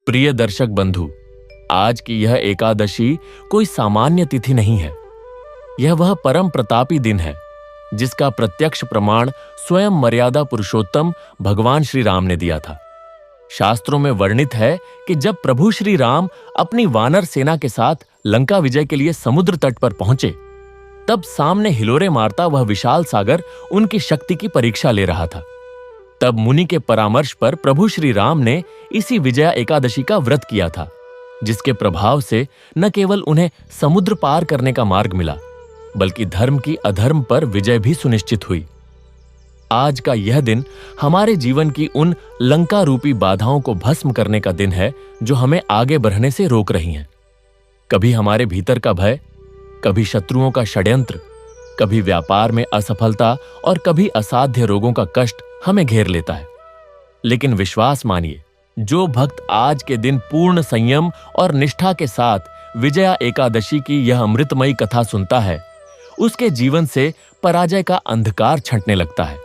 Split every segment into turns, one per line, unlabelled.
प्रिय दर्शक बंधु, आज की यह एकादशी कोई सामान्य तिथि नहीं है। यह वह परम प्रतापी दिन है जिसका प्रत्यक्ष प्रमाण स्वयं मर्यादा पुरुषोत्तम भगवान श्री राम ने दिया था। शास्त्रों में वर्णित है कि जब प्रभु श्री राम अपनी वानर सेना के साथ लंका विजय के लिए समुद्र तट पर पहुंचे, तब सामने हिलोरे मारता वह विशाल सागर उनकी शक्ति की परीक्षा ले रहा था। तब मुनि के परामर्श पर प्रभु श्री राम ने इसी विजया एकादशी का व्रत किया था, जिसके प्रभाव से न केवल उन्हें समुद्र पार करने का मार्ग मिला, बल्कि धर्म की अधर्म पर विजय भी सुनिश्चित हुई। आज का यह दिन हमारे जीवन की उन लंका रूपी बाधाओं को भस्म करने का दिन है जो हमें आगे बढ़ने से रोक रही हैं। कभी हमारे भीतर का भय, कभी शत्रुओं का षड्यंत्र, कभी व्यापार में असफलता और कभी असाध्य रोगों का कष्ट हमें घेर लेता है। लेकिन विश्वास मानिए, जो भक्त आज के दिन पूर्ण संयम और निष्ठा के साथ विजया एकादशी की यह अमृतमयी कथा सुनता है, उसके जीवन से पराजय का अंधकार छंटने लगता है।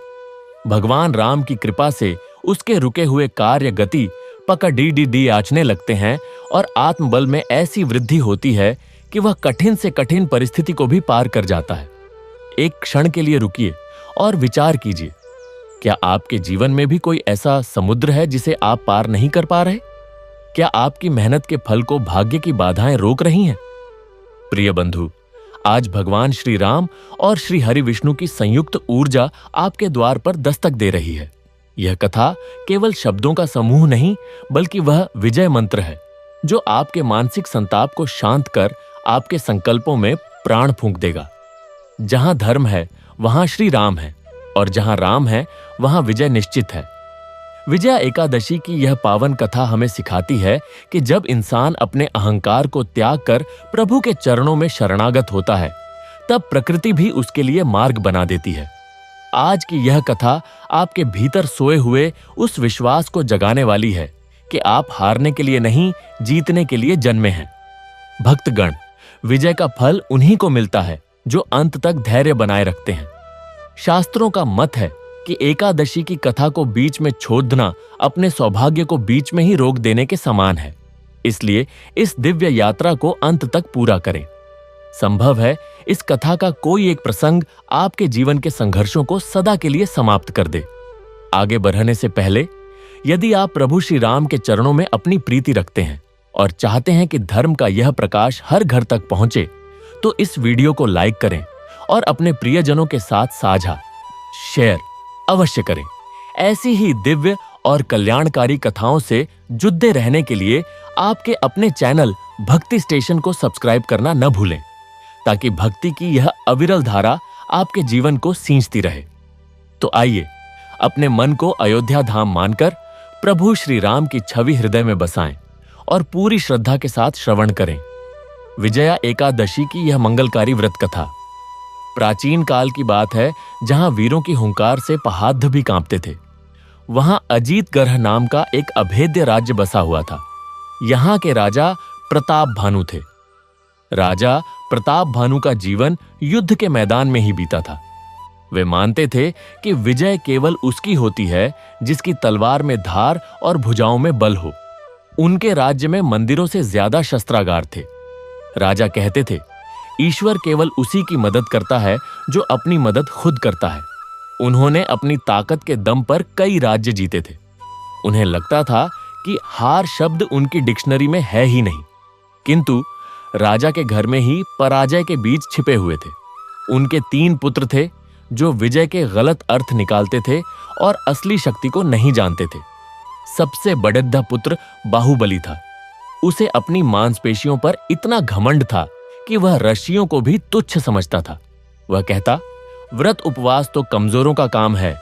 भगवान राम की कृपा से उसके रुके हुए कार्य गति पकड़ी आचने लगते हैं और आत्मबल में ऐसी वृद्धि होती है कि वह कठिन से कठिन परिस्थिति को भी पार कर जाता है। एक क्षण के लिए रुकिए और विचार कीजिए, क्या आपके जीवन में भी कोई ऐसा समुद्र है जिसे आप पार नहीं कर पा रहे? क्या आपकी मेहनत के फल को भाग्य की बाधाएं रोक रही हैं? प्रिय बंधु, आज भगवान श्री राम और श्री हरि विष्णु की संयुक्त ऊर्जा आपके द्वार पर दस्तक दे रही है। यह कथा केवल शब्दों का समूह नहीं, बल्कि वह विजय मंत्र है जो आपके मानसिक संताप को शांत कर आपके संकल्पों में प्राण फूंक देगा। जहां धर्म है वहां श्री राम है, और जहां राम है वहां विजय निश्चित है। विजया एकादशी की यह पावन कथा हमें सिखाती है कि जब इंसान अपने अहंकार को त्याग कर प्रभु के चरणों में शरणागत होता है, तब प्रकृति भी उसके लिए मार्ग बना देती है। आज की यह कथा आपके भीतर सोए हुए उस विश्वास को जगाने वाली है कि आप हारने के लिए नहीं, जीतने के लिए जन्मे हैं। भक्तगण, विजय का फल उन्हीं को मिलता है जो अंत तक धैर्य बनाए रखते हैं। शास्त्रों का मत है कि एकादशी की कथा को बीच में छोड़ना अपने सौभाग्य को बीच में ही रोक देने के समान है। इसलिए इस दिव्य यात्रा को अंत तक पूरा करें। संभव है इस कथा का कोई एक प्रसंग आपके जीवन के संघर्षों को सदा के लिए समाप्त कर दे। आगे बढ़ने से पहले, यदि आप प्रभु श्री राम के चरणों में अपनी प्रीति रखते हैं और चाहते हैं कि धर्म का यह प्रकाश हर घर तक पहुंचे, तो इस वीडियो को लाइक करें और अपने प्रियजनों के साथ साझा, शेयर अवश्य करें। ऐसी ही दिव्य और कल्याणकारी कथाओं से जुड़े रहने के लिए आपके अपने चैनल भक्ति स्टेशन को सब्सक्राइब करना न भूलें, ताकि भक्ति की यह अविरल धारा आपके जीवन को सींचती रहे। तो आइए, अपने मन को अयोध्या धाम मानकर प्रभु श्री राम की छवि हृदय में बसाएं और पूरी श्रद्धा के साथ श्रवण करें विजया एकादशी की यह मंगलकारी व्रत कथा। प्राचीन काल की बात है, जहां वीरों की हुंकार से पहाड़ भी कांपते थे। वहां अजीतगढ़ नाम का एक अभेद्य राज्य बसा हुआ था। यहां के राजा प्रताप भानु थे। राजा प्रताप भानु का जीवन युद्ध के मैदान में ही बीता था। वे मानते थे कि विजय केवल उसकी होती है जिसकी तलवार में धार और भुजाओं में बल हो। उनके राज्य में मंदिरों से ज्यादा शस्त्रागार थे। राजा कहते थे, ईश्वर केवल उसी की मदद करता है जो अपनी मदद खुद करता है। उन्होंने अपनी ताकत के दम पर कई राज्य जीते थे। उन्हें लगता था कि हार शब्द उनकी डिक्शनरी में है ही नहीं, किंतु राजा के घर में ही पराजय के बीज छिपे हुए थे। उनके 3 पुत्र थे जो विजय के गलत अर्थ निकालते थे और असली शक्ति को नहीं जानते थे। सबसे बड़ेद्धा पुत्र बाहुबली था। उसे अपनी मांसपेशियों पर इतना घमंड था कि वह रशियों को भी तुच्छ समझता था। वह कहता, व्रत उपवास तो कमजोरों का काम है।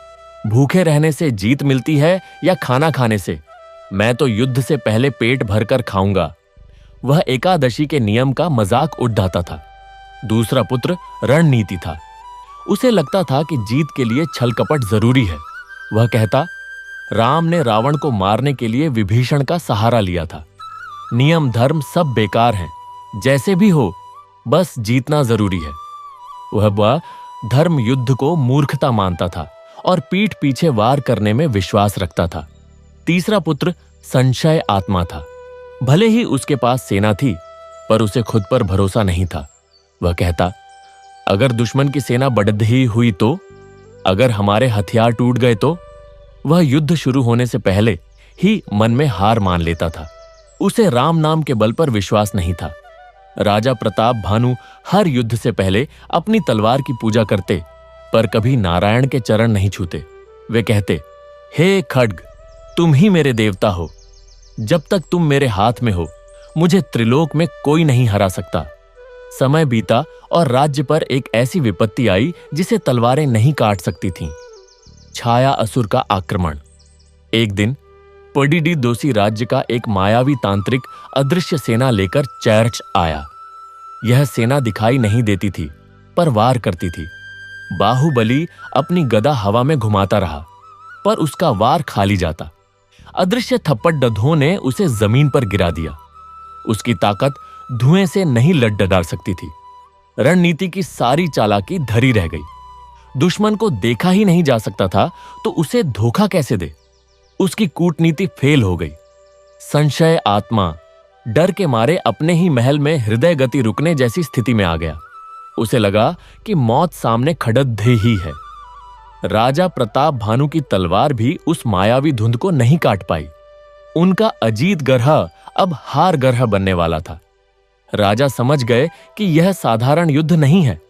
भूखे रहने से जीत मिलती है या खाना खाने से? मैं तो युद्ध से पहले पेट भरकर खाऊंगा। वह एकादशी के नियम का मजाक उड़ाता था। दूसरा पुत्र रणनीति था। उसे लगता था कि जीत के लिए छल कपट जरूरी है। वह कहता, राम ने रावण को मारने के लिए विभीषण का सहारा लिया था। नियम धर्म सब बेकार हैं, जैसे भी हो बस जीतना जरूरी है। वह धर्म युद्ध को मूर्खता मानता था और पीठ पीछे वार करने में विश्वास रखता था। तीसरा पुत्र संशय आत्मा था। भले ही उसके पास सेना थी, पर उसे खुद पर भरोसा नहीं था। वह कहता, अगर दुश्मन की सेना बढ़ी हुई तो, अगर हमारे हथियार टूट गए तो। वह युद्ध शुरू होने से पहले ही मन में हार मान लेता था। उसे राम नाम के बल पर विश्वास नहीं था। राजा प्रताप भानु हर युद्ध से पहले अपनी तलवार की पूजा करते, पर कभी नारायण के चरण नहीं छूते। वे कहते, हे खड्ग, तुम ही मेरे देवता हो। जब तक तुम मेरे हाथ में हो, मुझे त्रिलोक में कोई नहीं हरा सकता। समय बीता और राज्य पर एक ऐसी विपत्ति आई जिसे तलवारें नहीं काट सकती थीं। छाया असुर का आक्रमण। एक दिन पडिडी दोसी राज्य का एक मायावी तांत्रिक अदृश्य सेना लेकर चर्च आया। यह सेना दिखाई नहीं देती थी, पर वार करती थी। बाहुबली अपनी गदा हवा में घुमाता रहा, पर उसका वार खाली जाता। अदृश्य थप्पड़ ने उसे जमीन पर गिरा दिया। उसकी ताकत धुएं से नहीं लड़ डाल सकती थी। रणनीति की सारी चालाकी धरी रह गई। दुश्मन को देखा ही नहीं जा सकता था, तो उसे धोखा कैसे दे। उसकी कूटनीति फेल हो गई। संशय आत्मा डर के मारे अपने ही महल में हृदय गति रुकने जैसी स्थिति में आ गया। उसे लगा कि मौत सामने खड़े ही है। राजा प्रताप भानु की तलवार भी उस मायावी धुंध को नहीं काट पाई। उनका अजीत गर्ह अब हार गर्ह बनने वाला था। राजा समझ गए कि यह साधारण युद्ध नहीं है।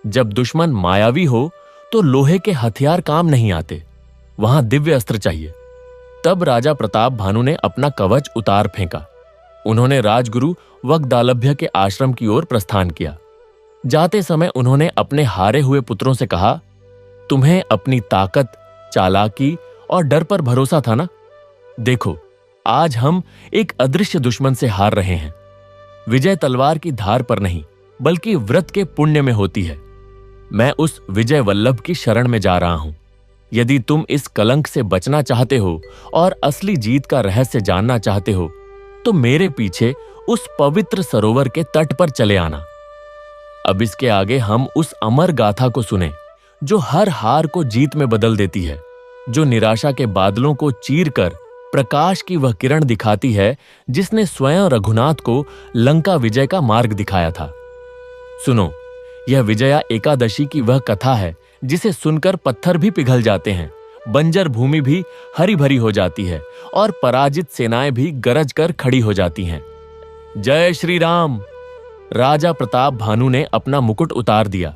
जब दुश्मन मायावी हो तो लोहे के हथियार काम नहीं आते, वहां दिव्य अस्त्र चाहिए। तब राजा प्रताप भानु ने अपना कवच उतार फेंका। उन्होंने राजगुरु वगदालभ्य के आश्रम की ओर प्रस्थान किया। जाते समय उन्होंने अपने हारे हुए पुत्रों से कहा, तुम्हें अपनी ताकत, चालाकी और डर पर भरोसा था ना? देखो, आज हम एक अदृश्य दुश्मन से हार रहे हैं। विजय तलवार की धार पर नहीं, बल्कि व्रत के पुण्य में होती है। मैं उस विजय वल्लभ की शरण में जा रहा हूं। यदि तुम इस कलंक से बचना चाहते हो और असली जीत का रहस्य जानना चाहते हो, तो मेरे पीछे उस पवित्र सरोवर के तट पर चले आना। अब इसके आगे हम उस अमर गाथा को सुने, जो हर हार को जीत में बदल देती है, जो निराशा के बादलों को चीरकर प्रकाश की वह किरण दिखाती है, जिसने स्वयं रघुनाथ को लंका विजय का मार्ग दिखाया था। सुनो, यह विजया एकादशी की वह कथा है जिसे सुनकर पत्थर भी पिघल जाते हैं, बंजर भूमि भी हरी भरी हो जाती है और पराजित सेनाएं भी गरज कर खड़ी हो जाती हैं। जय श्री राम। राजा प्रताप भानु ने अपना मुकुट उतार दिया,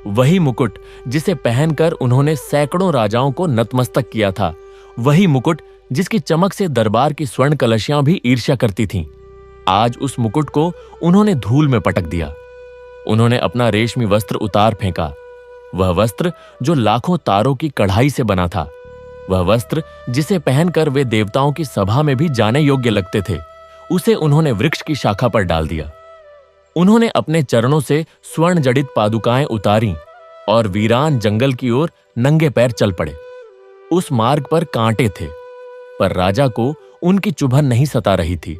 वही मुकुट जिसे पहनकर उन्होंने सैकड़ों राजाओं को नतमस्तक किया था, वही मुकुट जिसकी चमक से दरबार की स्वर्ण कलशियां भी ईर्ष्या करती थीं। आज उस मुकुट को उन्होंने धूल में पटक दिया। उन्होंने अपना रेशमी वस्त्र उतार फेंका, वह वस्त्र जो लाखों तारों की कढ़ाई से बना था, वह वस्त्र जिसे पहनकर वे देवताओं की सभा में भी जाने योग्य लगते थे, उसे उन्होंने वृक्ष की शाखा पर डाल दिया। उन्होंने अपने चरणों से स्वर्ण जड़ित पादुकाएं उतारी और वीरान जंगल की ओर नंगे पैर चल पड़े। उस मार्ग पर कांटे थे, पर राजा को उनकी चुभन नहीं सता रही थी।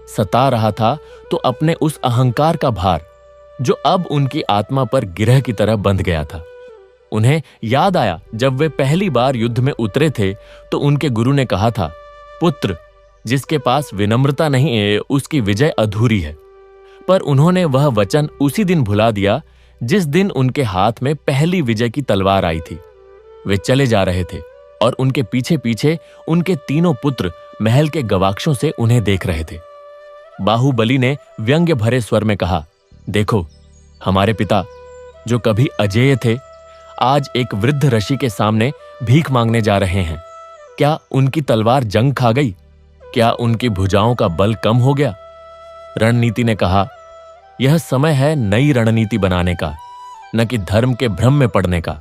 सता रहा था तो अपने उस अहंकार का भार, जो अब उनकी आत्मा पर गिरह की तरह बंध गया था। उन्हें याद आया, जब वे पहली बार युद्ध में उतरे थे तो उनके गुरु ने कहा था, पुत्र, जिसके पास विनम्रता नहीं है उसकी विजय अधूरी है। पर उन्होंने वह वचन उसी दिन भुला दिया जिस दिन उनके हाथ में पहली विजय की तलवार आई थी। वे चले जा रहे थे और उनके पीछे पीछे उनके तीनों पुत्र महल के गवाक्षों से उन्हें देख रहे थे। बाहुबली ने व्यंग्य भरे स्वर में कहा, देखो, हमारे पिता जो कभी अजेय थे, आज एक वृद्ध ऋषि के सामने भीख मांगने जा रहे हैं। क्या उनकी तलवार जंग खा गई? क्या उनकी भुजाओं का बल कम हो गया? रणनीति ने कहा, यह समय है नई रणनीति बनाने का, न कि धर्म के भ्रम में पड़ने का।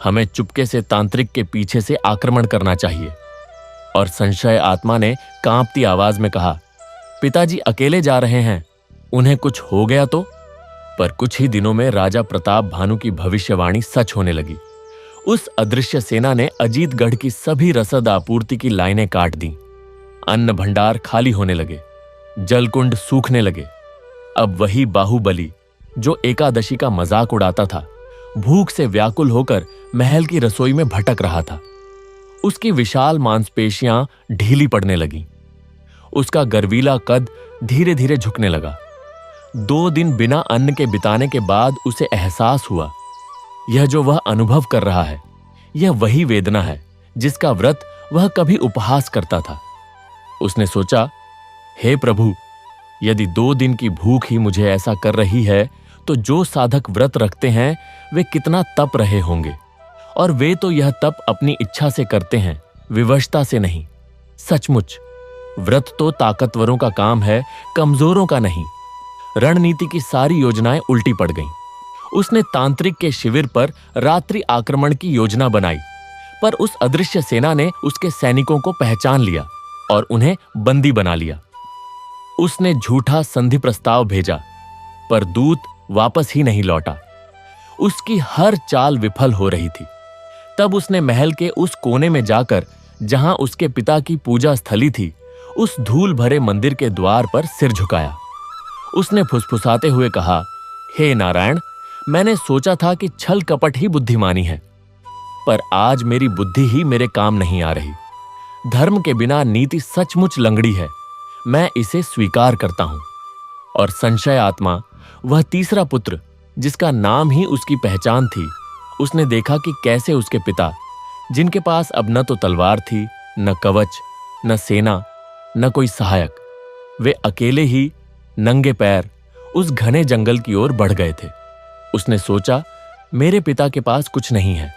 हमें चुपके से तांत्रिक के पीछे से आक्रमण करना चाहिए। और संशय आत्मा ने कांपती आवाज में कहा, पिताजी अकेले जा रहे हैं, उन्हें कुछ हो गया तो? पर कुछ ही दिनों में राजा प्रताप भानु की भविष्यवाणी सच होने लगी। उस अदृश्य सेना ने अजीतगढ़ की सभी रसद आपूर्ति की लाइनें काट दी। अन्न भंडार खाली होने लगे, जलकुंड सूखने लगे। अब वही बाहुबली, जो एकादशी का मजाक उड़ाता था, भूख से व्याकुल होकर महल की रसोई में भटक रहा था। उसकी विशाल मांसपेशियां ढीली पड़ने लगीं। उसका गर्वीला कद धीरे धीरे झुकने लगा। 2 दिन बिना अन्न के बिताने के बाद उसे एहसास हुआ, यह जो वह अनुभव कर रहा है, यह वही वेदना है जिसका व्रत वह कभी उपहास करता था। उसने सोचा, हे प्रभु, यदि 2 दिन की भूख ही मुझे ऐसा कर रही है, तो जो साधक व्रत रखते हैं वे कितना तप रहे होंगे। और वे तो यह तप अपनी इच्छा से करते हैं, विवशता से नहीं। सचमुच व्रत तो ताकतवरों का काम है, कमजोरों का नहीं। रणनीति की सारी योजनाएं उल्टी पड़ गईं। उसने तांत्रिक के शिविर पर रात्रि आक्रमण की योजना बनाई, पर उस अदृश्य सेना ने उसके सैनिकों को पहचान लिया और उन्हें बंदी बना लिया। उसने झूठा संधि प्रस्ताव भेजा, पर दूत वापस ही नहीं लौटा। उसकी हर चाल विफल हो रही थी। तब उसने महल के उस कोने में जाकर, जहां उसके पिता की पूजा स्थली थी, उस धूल भरे मंदिर के द्वार पर सिर झुकाया। उसने फुसफुसाते हुए कहा, हे नारायण, मैंने सोचा था कि छल कपट ही बुद्धिमानी है, पर आज मेरी बुद्धि ही मेरे काम नहीं आ रही। धर्म के बिना नीति सचमुच लंगड़ी है, मैं इसे स्वीकार करता हूं। और संशय आत्मा, वह तीसरा पुत्र जिसका नाम ही उसकी पहचान थी, उसने देखा कि कैसे उसके पिता, जिनके पास अब न तो तलवार थी, न कवच, न सेना, न कोई सहायक, वे अकेले ही नंगे पैर उस घने जंगल की ओर बढ़ गए थे। उसने सोचा, मेरे पिता के पास कुछ नहीं है,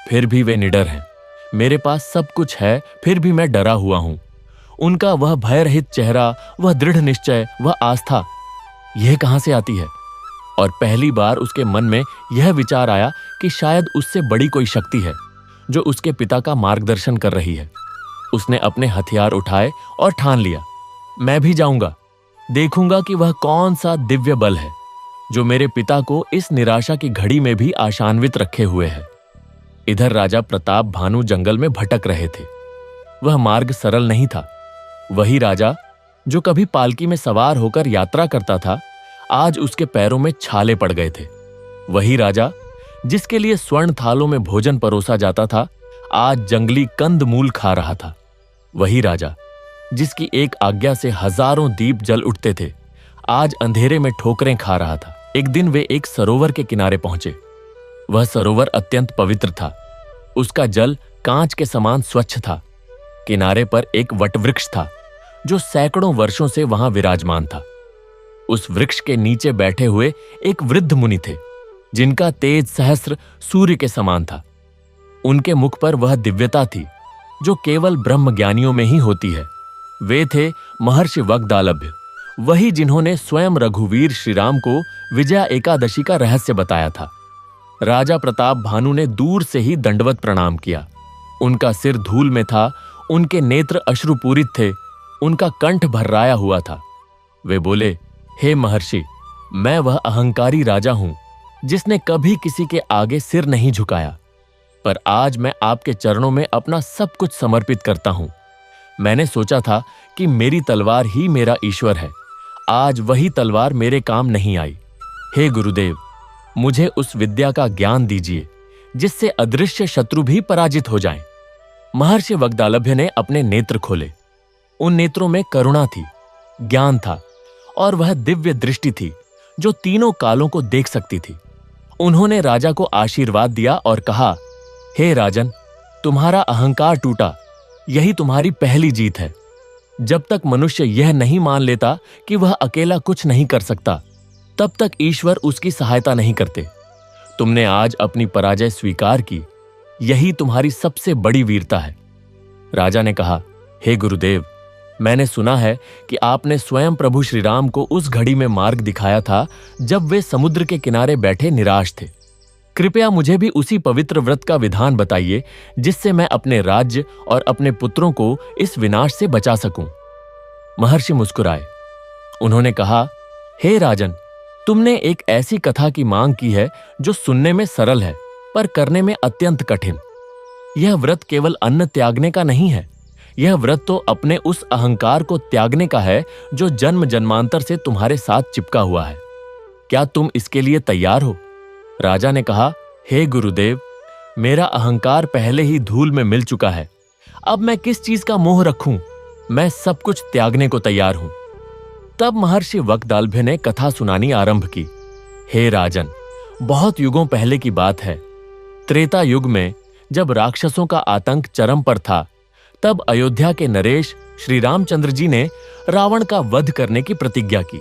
फिर भी वे निडर हैं। मेरे पास सब कुछ है, फिर भी मैं डरा हुआ हूं। उनका वह भयरहित चेहरा, वह दृढ़ निश्चय, वह आस्था, यह कहां से आती है? और पहली बार उसके मन में यह विचार आया कि शायद उससे बड़ी कोई शक्ति है जो उसके पिता का मार्गदर्शन कर रही है। उसने अपने हथियार उठाए और ठान लिया, मैं भी जाऊंगा, देखूंगा कि वह कौन सा दिव्य बल है जो मेरे पिता को इस निराशा की घड़ी में भी आशान्वित रखे हुए है। इधर राजा प्रताप भानु जंगल में भटक रहे थे। वह मार्ग सरल नहीं था। वही राजा जो कभी पालकी में सवार होकर यात्रा करता था, आज उसके पैरों में छाले पड़ गए थे। वही राजा जिसके लिए स्वर्ण थालों में भोजन परोसा जाता था, आज जंगली कंद मूल खा रहा था। वही राजा जिसकी एक आज्ञा से हजारों दीप जल उठते थे, आज अंधेरे में ठोकरें खा रहा था। एक दिन वे एक सरोवर के किनारे पहुंचे। वह सरोवर अत्यंत पवित्र था। उसका जल कांच के समान स्वच्छ था। किनारे पर एक वटवृक्ष था जो सैकड़ों वर्षों से वहां विराजमान था। उस वृक्ष के नीचे बैठे हुए एक वृद्ध मुनि थे, जिनका तेज सहस्र सूर्य के समान था। उनके मुख पर वह दिव्यता थी जो केवल ब्रह्मज्ञानियों में ही होती है। वे थे महर्षि वग्दालभ्य, वही जिन्होंने स्वयं रघुवीर श्रीराम को विजया एकादशी का रहस्य बताया था। राजा प्रताप भानु ने दूर से ही दंडवत प्रणाम किया। उनका सिर धूल में था, उनके नेत्र अश्रुपूरित थे, उनका कंठ भर्राया हुआ था। वे बोले, हे महर्षि, मैं वह अहंकारी राजा हूं जिसने कभी किसी के आगे सिर नहीं झुकाया, पर आज मैं आपके चरणों में अपना सब कुछ समर्पित करता हूं। मैंने सोचा था कि मेरी तलवार ही मेरा ईश्वर है, आज वही तलवार मेरे काम नहीं आई। हे गुरुदेव, मुझे उस विद्या का ज्ञान दीजिए जिससे अदृश्य शत्रु भी पराजित हो जाएं। महर्षि वग्दालभ्य ने अपने नेत्र खोले। उन नेत्रों में करुणा थी, ज्ञान था और वह दिव्य दृष्टि थी जो तीनों कालों को देख सकती थी। उन्होंने राजा को आशीर्वाद दिया और कहा, हे राजन, तुम्हारा अहंकार टूटा, यही तुम्हारी पहली जीत है। जब तक मनुष्य यह नहीं मान लेता कि वह अकेला कुछ नहीं कर सकता, तब तक ईश्वर उसकी सहायता नहीं करते। तुमने आज अपनी पराजय स्वीकार की, यही तुम्हारी सबसे बड़ी वीरता है। राजा ने कहा, हे गुरुदेव, मैंने सुना है कि आपने स्वयं प्रभु श्री राम को उस घड़ी में मार्ग दिखाया था जब वे समुद्र के किनारे बैठे निराश थे। कृपया मुझे भी उसी पवित्र व्रत का विधान बताइए जिससे मैं अपने राज्य और अपने पुत्रों को इस विनाश से बचा सकूं। महर्षि मुस्कुराए। उन्होंने कहा, हे राजन, तुमने एक ऐसी कथा की मांग की है जो सुनने में सरल है पर करने में अत्यंत कठिन। यह व्रत केवल अन्न त्यागने का नहीं है, यह व्रत तो अपने उस अहंकार को त्यागने का है जो जन्म जन्मांतर से तुम्हारे साथ चिपका हुआ है। क्या तुम इसके लिए तैयार हो? राजा ने कहा, हे गुरुदेव, मेरा अहंकार पहले ही धूल में मिल चुका है, अब मैं किस चीज का मोह रखूं? मैं सब कुछ त्यागने को तैयार हूं। तब महर्षि वक्दालभ्य ने कथा सुनानी आरंभ की। हे राजन, बहुत युगों पहले की बात है। त्रेता युग में जब राक्षसों का आतंक चरम पर था, तब अयोध्या के नरेश श्री रामचंद्र जी ने रावण का वध करने की प्रतिज्ञा की।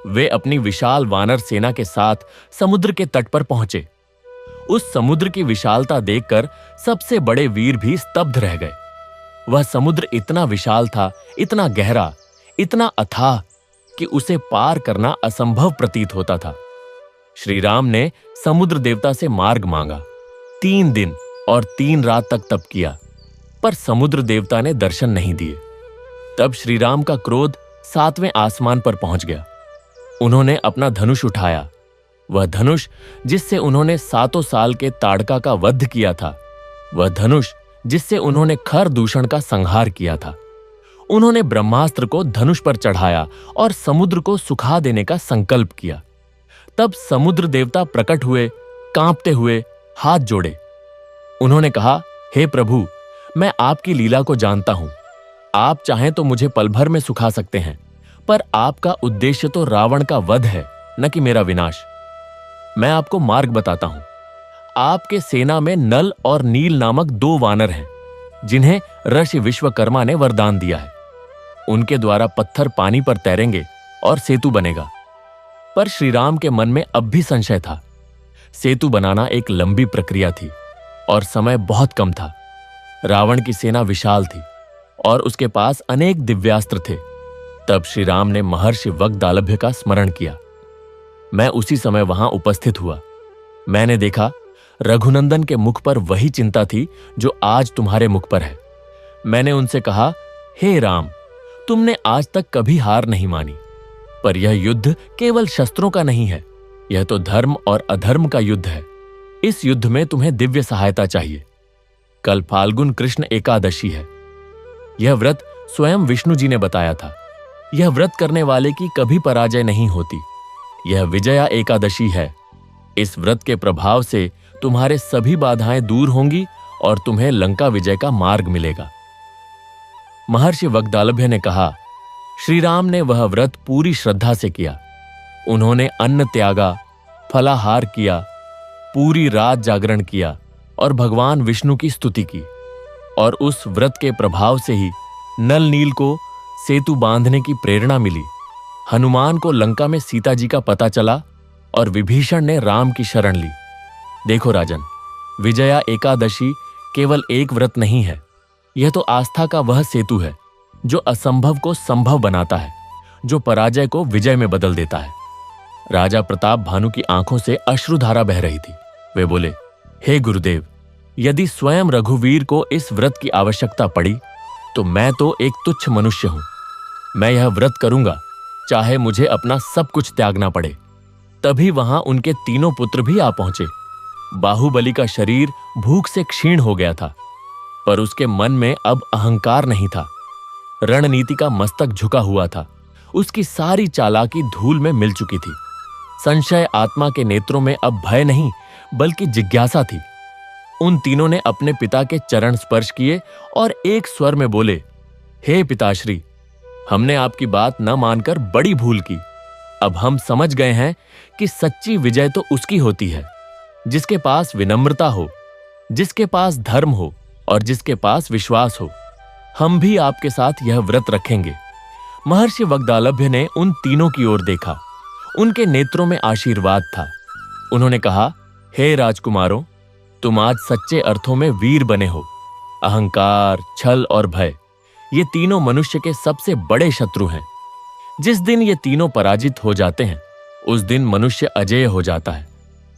वे अपनी विशाल वानर सेना के साथ समुद्र के तट पर पहुंचे। उस समुद्र की विशालता देखकर सबसे बड़े वीर भी स्तब्ध रह गए। वह समुद्र इतना विशाल था, इतना गहरा, इतना अथाह कि उसे पार करना असंभव प्रतीत होता था। श्री राम ने समुद्र देवता से मार्ग मांगा। 3 दिन और 3 रात तक तप किया, पर समुद्र देवता ने दर्शन नहीं दिए। तब श्री राम का क्रोध 7वें आसमान पर पहुंच गया। उन्होंने अपना धनुष उठाया। वह धनुष जिससे उन्होंने 7 साल के ताड़का का वध किया था, वह धनुष जिससे उन्होंने खर दूषण का संहार किया था। उन्होंने ब्रह्मास्त्र को धनुष पर चढ़ाया और समुद्र को सुखा देने का संकल्प किया। तब समुद्र देवता प्रकट हुए, कांपते हुए हाथ जोड़े। उन्होंने कहा, हे प्रभु, मैं आपकी लीला को जानता हूं। आप चाहें तो मुझे पल भर में सुखा सकते हैं, पर आपका उद्देश्य तो रावण का वध है, न कि मेरा विनाश। मैं आपको मार्ग बताता हूं। आपके सेना में नल और नील नामक 2 वानर हैं, जिन्हें ऋषि विश्वकर्मा ने वरदान दिया है। उनके द्वारा पत्थर पानी पर तैरेंगे और सेतु बनेगा। पर श्रीराम के मन में अब भी संशय था। सेतु बनाना एक लंबी प्रक्रिया थी और समय बहुत कम था। रावण की सेना विशाल थी और उसके पास अनेक दिव्यास्त्र थे। तब श्री राम ने महर्षि वक्दालभ्य का स्मरण किया। मैं उसी समय वहां उपस्थित हुआ। मैंने देखा रघुनंदन के मुख पर वही चिंता थी जो आज तुम्हारे मुख पर है। मैंने उनसे कहा, हे राम, तुमने आज तक कभी हार नहीं मानी, पर यह युद्ध केवल शस्त्रों का नहीं है, यह तो धर्म और अधर्म का युद्ध है। इस युद्ध में तुम्हें दिव्य सहायता चाहिए। कल फाल्गुन कृष्ण एकादशी है। यह व्रत स्वयं विष्णु जी ने बताया था। यह व्रत करने वाले की कभी पराजय नहीं होती। यह विजया एकादशी है। इस व्रत के प्रभाव से तुम्हारे सभी बाधाएं दूर होंगी और तुम्हें लंका विजय का मार्ग मिलेगा। महर्षि वक्दालभ्य ने कहा, श्री राम ने वह व्रत पूरी श्रद्धा से किया। उन्होंने अन्न त्यागा, फलाहार किया, पूरी रात जागरण किया और भगवान विष्णु की स्तुति की। और उस व्रत के प्रभाव से ही नल नील को सेतु बांधने की प्रेरणा मिली। हनुमान को लंका में सीता जी का पता चला और विभीषण ने राम की शरण ली। देखो राजन, विजया एकादशी केवल एक व्रत नहीं है। यह तो आस्था का वह सेतु है जो असंभव को संभव बनाता है, जो पराजय को विजय में बदल देता है। राजा प्रताप भानु की आंखों से अश्रुधारा बह रही थी। वे बोले, हे गुरुदेव, यदि स्वयं रघुवीर को इस व्रत की आवश्यकता पड़ी तो मैं तो एक तुच्छ मनुष्य हूं। मैं यह व्रत करूंगा, चाहे मुझे अपना सब कुछ त्यागना पड़े। तभी वहां उनके 3 पुत्र भी आ पहुंचे। बाहुबली का शरीर भूख से क्षीण हो गया था, पर उसके मन में अब अहंकार नहीं था। रणनीति का मस्तक झुका हुआ था। उसकी सारी चालाकी धूल में मिल चुकी थी। संशय आत्मा के नेत्रों में अब भय नहीं बल्कि जिज्ञासा थी। उन तीनों ने अपने पिता के चरण स्पर्श किए और एक स्वर में बोले, हे पिताश्री, हमने आपकी बात न मानकर बड़ी भूल की। अब हम समझ गए हैं कि सच्ची विजय तो उसकी होती है जिसके पास विनम्रता हो, जिसके पास धर्म हो और जिसके पास विश्वास हो। हम भी आपके साथ यह व्रत रखेंगे। महर्षि वक्दालभ्य ने उन तीनों की ओर देखा। उनके नेत्रों में आशीर्वाद था। उन्होंने कहा, हे राजकुमारों, तुम आज सच्चे अर्थों में वीर बने हो। अहंकार, छल और भय, ये तीनों मनुष्य के सबसे बड़े शत्रु हैं। जिस दिन ये तीनों पराजित हो जाते हैं, उस दिन मनुष्य अजेय हो जाता है।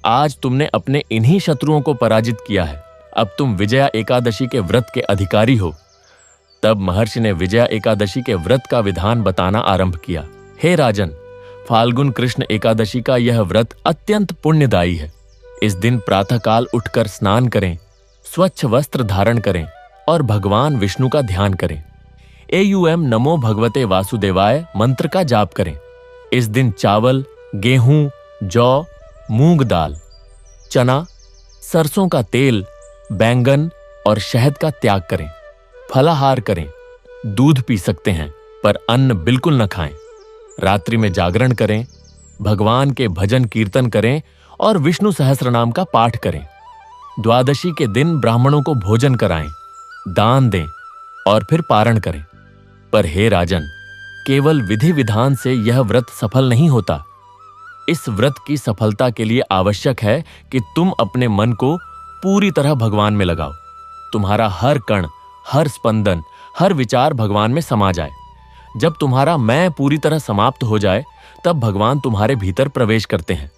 आज तुमने अपने इन्हीं शत्रुओं को पराजित किया है। अब तुम विजया एकादशी के व्रत के अधिकारी हो। तब महर्षि ने विजया एकादशी के व्रत का विधान बताना आरंभ किया। हे राजन, फाल्गुन कृष्ण एकादशी का यह व्रत अत्यंत पुण्यदायी है। इस दिन प्रातःकाल उठकर स्नान करें, स्वच्छ वस्त्र धारण करें और भगवान विष्णु का ध्यान करें। एयूएम नमो भगवते वासुदेवाय मंत्र का जाप करें। इस दिन चावल, गेहूं, जौ, मूंग दाल, चना, सरसों का तेल, बैंगन और शहद का त्याग करें। फलाहार करें। दूध पी सकते हैं, पर अन्न बिल्कुल न खाएं। रात्रि में जागरण करें, भगवान के भजन कीर्तन करें और विष्णु सहस्त्रनाम का पाठ करें। द्वादशी के दिन ब्राह्मणों को भोजन कराएं, दान दें और फिर पारण करें। पर हे राजन, केवल विधि विधान से यह व्रत सफल नहीं होता। इस व्रत की सफलता के लिए आवश्यक है कि तुम अपने मन को पूरी तरह भगवान में लगाओ। तुम्हारा हर कण, हर स्पंदन, हर विचार भगवान में समा जाए। जब तुम्हारा मैं पूरी तरह समाप्त हो जाए, तब भगवान तुम्हारे भीतर प्रवेश करते हैं।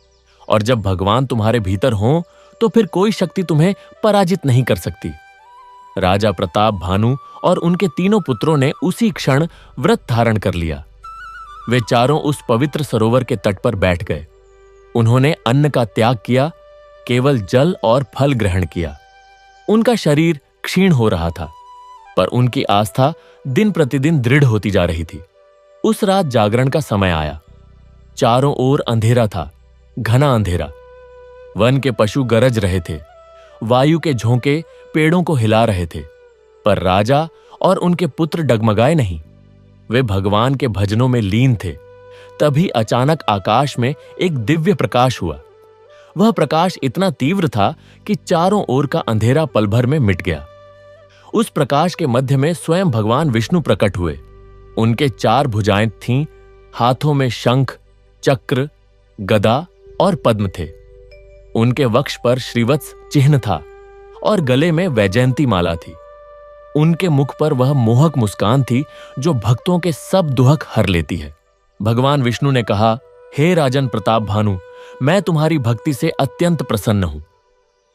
और जब भगवान तुम्हारे भीतर हों, तो फिर कोई शक्ति तुम्हें पराजित नहीं कर सकती। राजा प्रताप भानु और उनके तीनों पुत्रों ने उसी क्षण व्रत धारण कर लिया। वे चारों उस पवित्र सरोवर के तट पर बैठ गए। उन्होंने अन्न का त्याग किया, केवल जल और फल ग्रहण किया। उनका शरीर क्षीण हो रहा था, पर उनकी आस्था दिन प्रतिदिन दृढ़ होती जा रही थी। उस रात जागरण का समय आया। चारों ओर अंधेरा था, घना अंधेरा। वन के पशु गरज रहे थे, वायु के झोंके पेड़ों को हिला रहे थे, पर राजा और उनके पुत्र डगमगाए नहीं। वे भगवान के भजनों में लीन थे। तभी अचानक आकाश में एक दिव्य प्रकाश हुआ। वह प्रकाश इतना तीव्र था कि चारों ओर का अंधेरा पल भर में मिट गया। उस प्रकाश के मध्य में स्वयं भगवान विष्णु प्रकट हुए। उनके 4 भुजाएं थीं, हाथों में शंख, चक्र, गदा और पद्म थे। उनके वक्ष पर श्रीवत्स चिन्ह था और गले में वैजयंती माला थी। उनके मुख पर वह मोहक मुस्कान थी जो भक्तों के सब दुहक हर लेती है। भगवान विष्णु ने कहा, हे राजन प्रताप भानु, मैं तुम्हारी भक्ति से अत्यंत प्रसन्न हूं।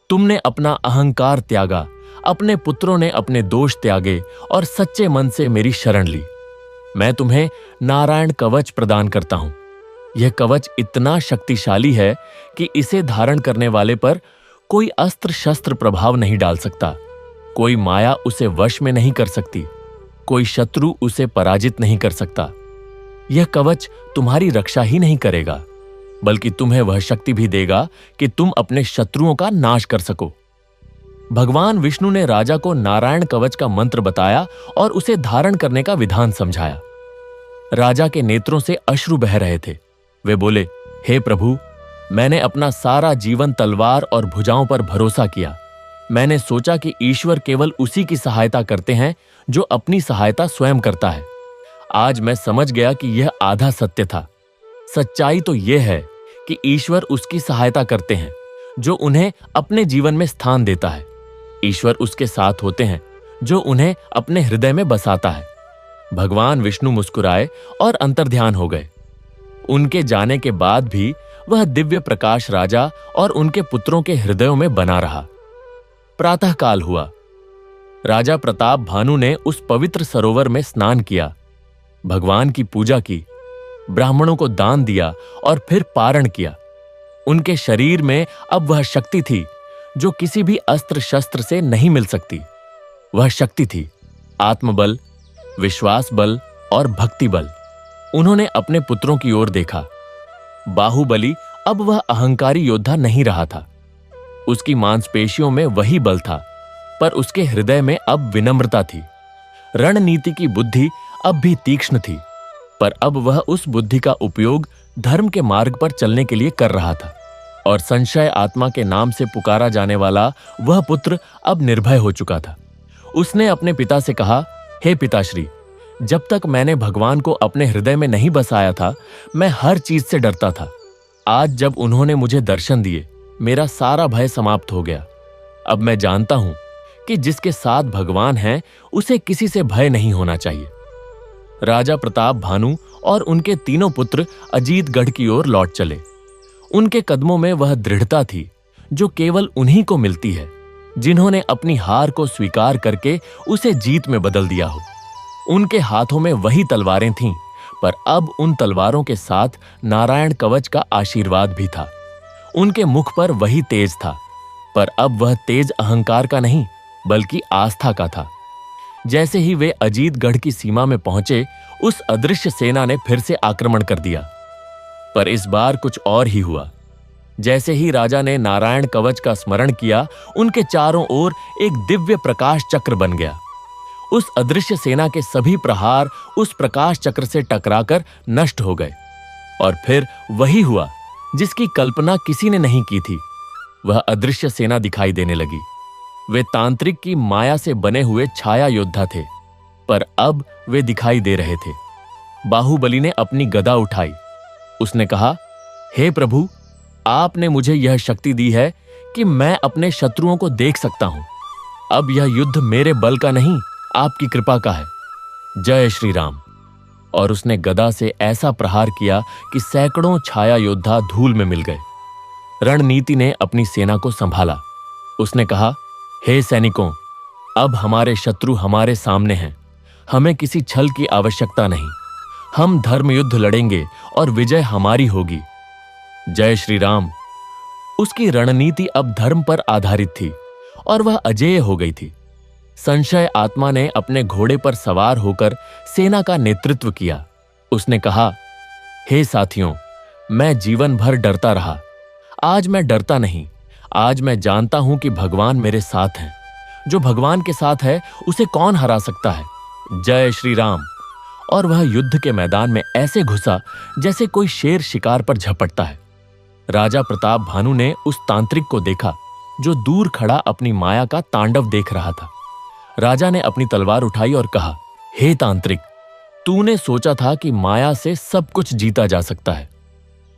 तुमने अपना अहंकार त्यागा, अपने पुत्रों ने अपने दोष त्यागे और सच्चे मन से मेरी शरण ली। मैं तुम्हें नारायण कवच प्रदान करता हूं। यह कवच इतना शक्तिशाली है कि इसे धारण करने वाले पर कोई अस्त्र शस्त्र प्रभाव नहीं डाल सकता, कोई माया उसे वश में नहीं कर सकती, कोई शत्रु उसे पराजित नहीं कर सकता। यह कवच तुम्हारी रक्षा ही नहीं करेगा, बल्कि तुम्हें वह शक्ति भी देगा कि तुम अपने शत्रुओं का नाश कर सको। भगवान विष्णु ने राजा को नारायण कवच का मंत्र बताया और उसे धारण करने का विधान समझाया। राजा के नेत्रों से अश्रु बह रहे थे। वे बोले, हे प्रभु, मैंने अपना सारा जीवन तलवार और भुजाओं पर भरोसा किया। मैंने सोचा कि ईश्वर केवल उसी की सहायता करते हैं जो अपनी सहायता स्वयं करता है। आज मैं समझ गया कि यह आधा सत्य था। सच्चाई तो यह है कि ईश्वर उसकी सहायता करते हैं जो उन्हें अपने जीवन में स्थान देता है। ईश्वर उसके साथ होते हैं जो उन्हें अपने हृदय में बसाता है। भगवान विष्णु मुस्कुराए और अंतर्ध्यान हो गए। उनके जाने के बाद भी वह दिव्य प्रकाश राजा और उनके पुत्रों के हृदयों में बना रहा। प्रातःकाल हुआ। राजा प्रताप भानु ने उस पवित्र सरोवर में स्नान किया, भगवान की पूजा की, ब्राह्मणों को दान दिया और फिर पारण किया। उनके शरीर में अब वह शक्ति थी जो किसी भी अस्त्र शस्त्र से नहीं मिल सकती। वह शक्ति थी आत्मबल, विश्वास बल और भक्ति बल। उन्होंने अपने पुत्रों की ओर देखा। बाहुबली अब वह अहंकारी योद्धा नहीं रहा था। उसकी मांसपेशियों में वही बल था, पर उसके हृदय में अब विनम्रता थी। रणनीति की बुद्धि अब भी तीक्ष्ण थी, पर अब वह उस बुद्धि का उपयोग धर्म के मार्ग पर चलने के लिए कर रहा था। और संशय आत्मा के नाम से पुकारा जाने वाला वह पुत्र अब निर्भय हो चुका था। उसने अपने पिता से कहा, हे पिताश्री, जब तक मैंने भगवान को अपने हृदय में नहीं बसाया था, मैं हर चीज से डरता था। आज जब उन्होंने मुझे दर्शन दिए, मेरा सारा भय समाप्त हो गया। अब मैं जानता हूं कि जिसके साथ भगवान है, उसे किसी से भय नहीं होना चाहिए। राजा प्रताप भानु और उनके तीनों पुत्र अजीतगढ़ की ओर लौट चले। उनके कदमों में वह दृढ़ता थी जो केवल उन्हीं को मिलती है, जिन्होंने अपनी हार को स्वीकार करके उसे जीत में बदल दिया हो। उनके हाथों में वही तलवारें थीं, पर अब उन तलवारों के साथ नारायण कवच का आशीर्वाद भी था। उनके मुख पर वही तेज था, पर अब वह तेज अहंकार का नहीं, बल्कि आस्था का था। जैसे ही वे अजीतगढ़ की सीमा में पहुंचे, उस अदृश्य सेना ने फिर से आक्रमण कर दिया। पर इस बार कुछ और ही हुआ। जैसे ही राजा ने नारायण कवच का स्मरण किया, उनके चारों ओर एक दिव्य प्रकाश चक्र बन गया। उस अदृश्य सेना के सभी प्रहार उस प्रकाश चक्र से टकराकर नष्ट हो गए। और फिर वही हुआ जिसकी कल्पना किसी ने नहीं की थी। वह अदृश्य सेना दिखाई देने लगी। वे तांत्रिक की माया से बने हुए छाया योद्धा थे, पर अब वे दिखाई दे रहे थे। बाहुबली ने अपनी गदा उठाई। उसने कहा, हे प्रभु, आपने मुझे यह शक्ति दी है कि मैं अपने शत्रुओं को देख सकता हूं। अब यह युद्ध मेरे बल का नहीं, आपकी कृपा का है। जय श्री राम। और उसने गदा से ऐसा प्रहार किया कि सैकड़ों छाया योद्धा धूल में मिल गए। रणनीति ने अपनी सेना को संभाला। उसने कहा, हे सैनिकों, अब हमारे शत्रु हमारे सामने हैं। हमें किसी छल की आवश्यकता नहीं। हम धर्म युद्ध लड़ेंगे और विजय हमारी होगी। जय श्री राम। उसकी रणनीति अब धर्म पर आधारित थी और वह अजेय हो गई थी। संशय आत्मा ने अपने घोड़े पर सवार होकर सेना का नेतृत्व किया। उसने कहा, हे साथियों, मैं जीवन भर डरता रहा। आज मैं डरता नहीं। आज मैं जानता हूं कि भगवान मेरे साथ हैं। जो भगवान के साथ है उसे कौन हरा सकता है। जय श्री राम। और वह युद्ध के मैदान में ऐसे घुसा जैसे कोई शेर शिकार पर झपटता है। राजा प्रताप भानु ने उस तांत्रिक को देखा जो दूर खड़ा अपनी माया का तांडव देख रहा था। राजा ने अपनी तलवार उठाई और कहा, हे तांत्रिक, तूने सोचा था कि माया से सब कुछ जीता जा सकता है,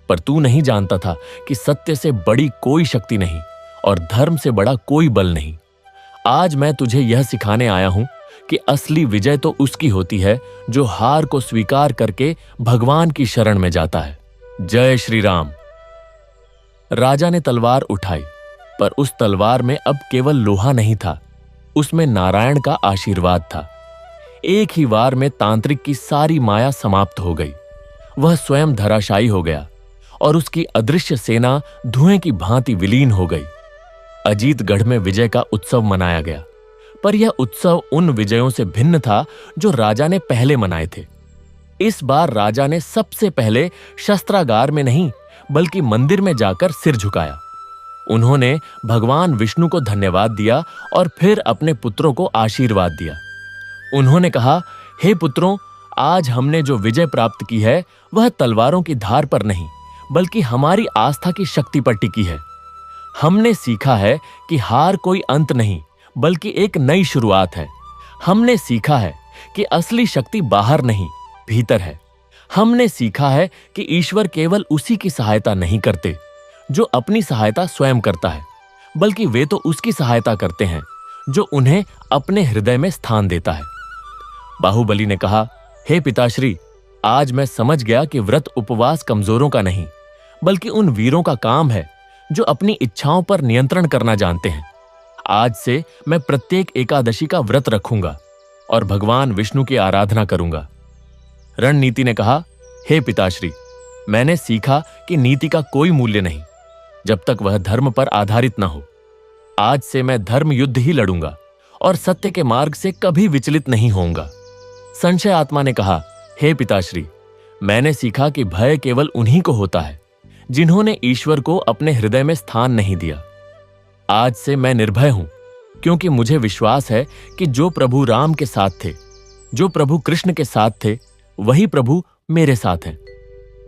पर तू नहीं जानता था कि सत्य से बड़ी कोई शक्ति नहीं और धर्म से बड़ा कोई बल नहीं। आज मैं तुझे यह सिखाने आया हूं कि असली विजय तो उसकी होती है जो हार को स्वीकार करके भगवान की शरण में जाता है। जय श्री राम। राजा ने तलवार उठाई, पर उस तलवार में अब केवल लोहा नहीं था, उसमें नारायण का आशीर्वाद था। एक ही वार में तांत्रिक की सारी माया समाप्त हो गई। वह स्वयं धराशायी हो गया और उसकी अदृश्य सेना धुएं की भांति विलीन हो गई। अजीतगढ़ में विजय का उत्सव मनाया गया, पर यह उत्सव उन विजयों से भिन्न था जो राजा ने पहले मनाए थे। इस बार राजा ने सबसे पहले शस्त्रागार में नहीं बल्कि मंदिर में जाकर सिर झुकाया। उन्होंने भगवान विष्णु को धन्यवाद दिया और फिर अपने पुत्रों को आशीर्वाद दिया। उन्होंने कहा, हे पुत्रों, आज हमने जो विजय प्राप्त की है वह तलवारों की धार पर नहीं बल्कि हमारी आस्था की शक्ति पर टिकी है। हमने सीखा है कि हार कोई अंत नहीं बल्कि एक नई शुरुआत है। हमने सीखा है कि असली शक्ति बाहर नहीं भीतर है। हमने सीखा है कि ईश्वर केवल उसी की सहायता नहीं करते जो अपनी सहायता स्वयं करता है, बल्कि वे तो उसकी सहायता करते हैं जो उन्हें अपने हृदय में स्थान देता है। बाहुबली ने कहा, हे पिताश्री, आज मैं समझ गया कि व्रत उपवास कमजोरों का नहीं बल्कि उन वीरों का काम है जो अपनी इच्छाओं पर नियंत्रण करना जानते हैं। आज से मैं प्रत्येक एकादशी का व्रत रखूंगा और भगवान विष्णु की आराधना करूंगा। रणनीति ने कहा, हे पिताश्री, मैंने सीखा कि नीति का कोई मूल्य नहीं जब तक वह धर्म पर आधारित न हो। आज से मैं धर्म युद्ध ही लड़ूंगा और सत्य के मार्ग से कभी विचलित नहीं होऊंगा। संशय आत्मा ने कहा, हे पिताश्री, मैंने सीखा कि भय केवल उन्हीं को होता है जिन्होंने ईश्वर को अपने हृदय में स्थान नहीं दिया। आज से मैं निर्भय हूं क्योंकि मुझे विश्वास है कि जो प्रभु राम के साथ थे, जो प्रभु कृष्ण के साथ थे, वही प्रभु मेरे साथ हैं।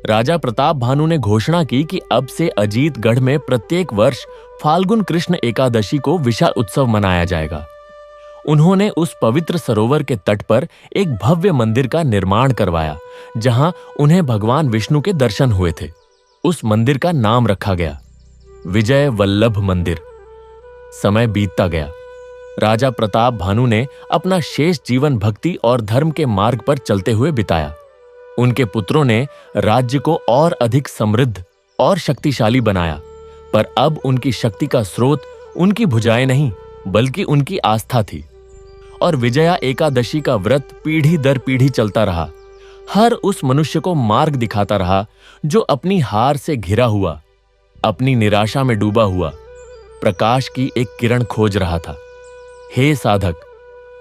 राजा प्रताप भानु ने घोषणा की कि अब से अजीतगढ़ में प्रत्येक वर्ष फाल्गुन कृष्ण एकादशी को विशाल उत्सव मनाया जाएगा। उन्होंने उस पवित्र सरोवर के तट पर एक भव्य मंदिर का निर्माण करवाया जहां उन्हें भगवान विष्णु के दर्शन हुए थे। उस मंदिर का नाम रखा गया विजय वल्लभ मंदिर। समय बीतता गया। राजा प्रताप भानु ने अपना शेष जीवन भक्ति और धर्म के मार्ग पर चलते हुए बिताया। उनके पुत्रों ने राज्य को और अधिक समृद्ध और शक्तिशाली बनाया, पर अब उनकी शक्ति का स्रोत उनकी भुजाएं नहीं बल्कि उनकी आस्था थी। और विजया एकादशी का व्रत पीढ़ी दर पीढ़ी चलता रहा। हर उस मनुष्य को मार्ग दिखाता रहा जो अपनी हार से घिरा हुआ, अपनी निराशा में डूबा हुआ, प्रकाश की एक किरण खोज रहा था। हे साधक,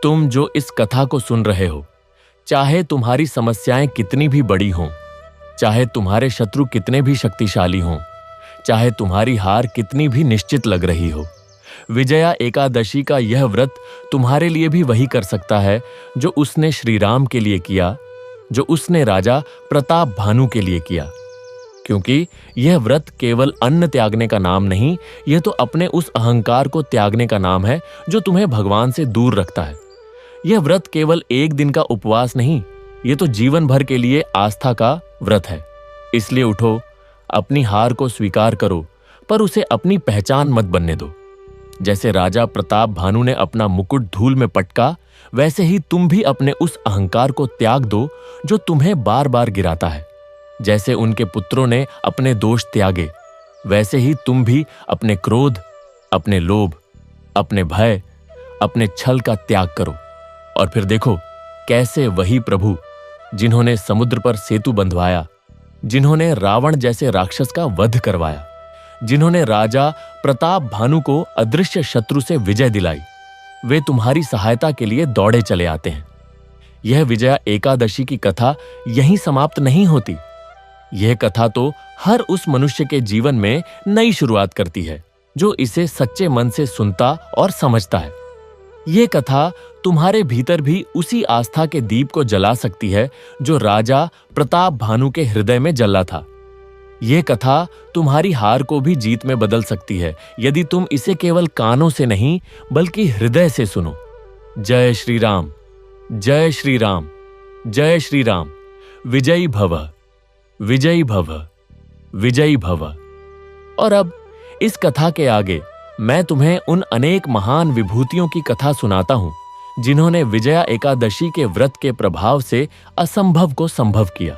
तुम जो इस कथा को सुन रहे हो, चाहे तुम्हारी समस्याएं कितनी भी बड़ी हों, चाहे तुम्हारे शत्रु कितने भी शक्तिशाली हों, चाहे तुम्हारी हार कितनी भी निश्चित लग रही हो, विजया एकादशी का यह व्रत तुम्हारे लिए भी वही कर सकता है जो उसने श्री राम के लिए किया, जो उसने राजा प्रताप भानु के लिए किया। क्योंकि यह व्रत केवल अन्न त्यागने का नाम नहीं, यह तो अपने उस अहंकार को त्यागने का नाम है जो तुम्हें भगवान से दूर रखता है। यह व्रत केवल एक दिन का उपवास नहीं, यह तो जीवन भर के लिए आस्था का व्रत है। इसलिए उठो, अपनी हार को स्वीकार करो, पर उसे अपनी पहचान मत बनने दो। जैसे राजा प्रताप भानु ने अपना मुकुट धूल में पटका, वैसे ही तुम भी अपने उस अहंकार को त्याग दो जो तुम्हें बार बार गिराता है। जैसे उनके पुत्रों ने अपने दोष त्यागे, वैसे ही तुम भी अपने क्रोध, अपने लोभ, अपने भय, अपने छल का त्याग करो। और फिर देखो कैसे वही प्रभु जिन्होंने समुद्र पर सेतु बंधवाया, जिन्होंने रावण जैसे राक्षस का वध करवाया, जिन्होंने राजा प्रताप भानु को अदृश्य शत्रु से विजय दिलाई, वे तुम्हारी सहायता के लिए दौड़े चले आते हैं। यह विजया एकादशी की कथा यहीं समाप्त नहीं होती। यह कथा तो हर उस मनुष्य के जीवन में नई शुरुआत करती है जो इसे सच्चे मन से सुनता और समझता है। यह कथा तुम्हारे भीतर भी उसी आस्था के दीप को जला सकती है जो राजा प्रताप भानु के हृदय में जला था। यह कथा तुम्हारी हार को भी जीत में बदल सकती है यदि तुम इसे केवल कानों से नहीं बल्कि हृदय से सुनो। जय श्री राम, जय श्री राम, जय श्री राम। विजयी भव, विजयी भव, विजयी भव। और अब इस कथा के आगे मैं तुम्हें उन अनेक महान विभूतियों की कथा सुनाता हूं जिन्होंने विजया एकादशी के व्रत के प्रभाव से असंभव को संभव किया।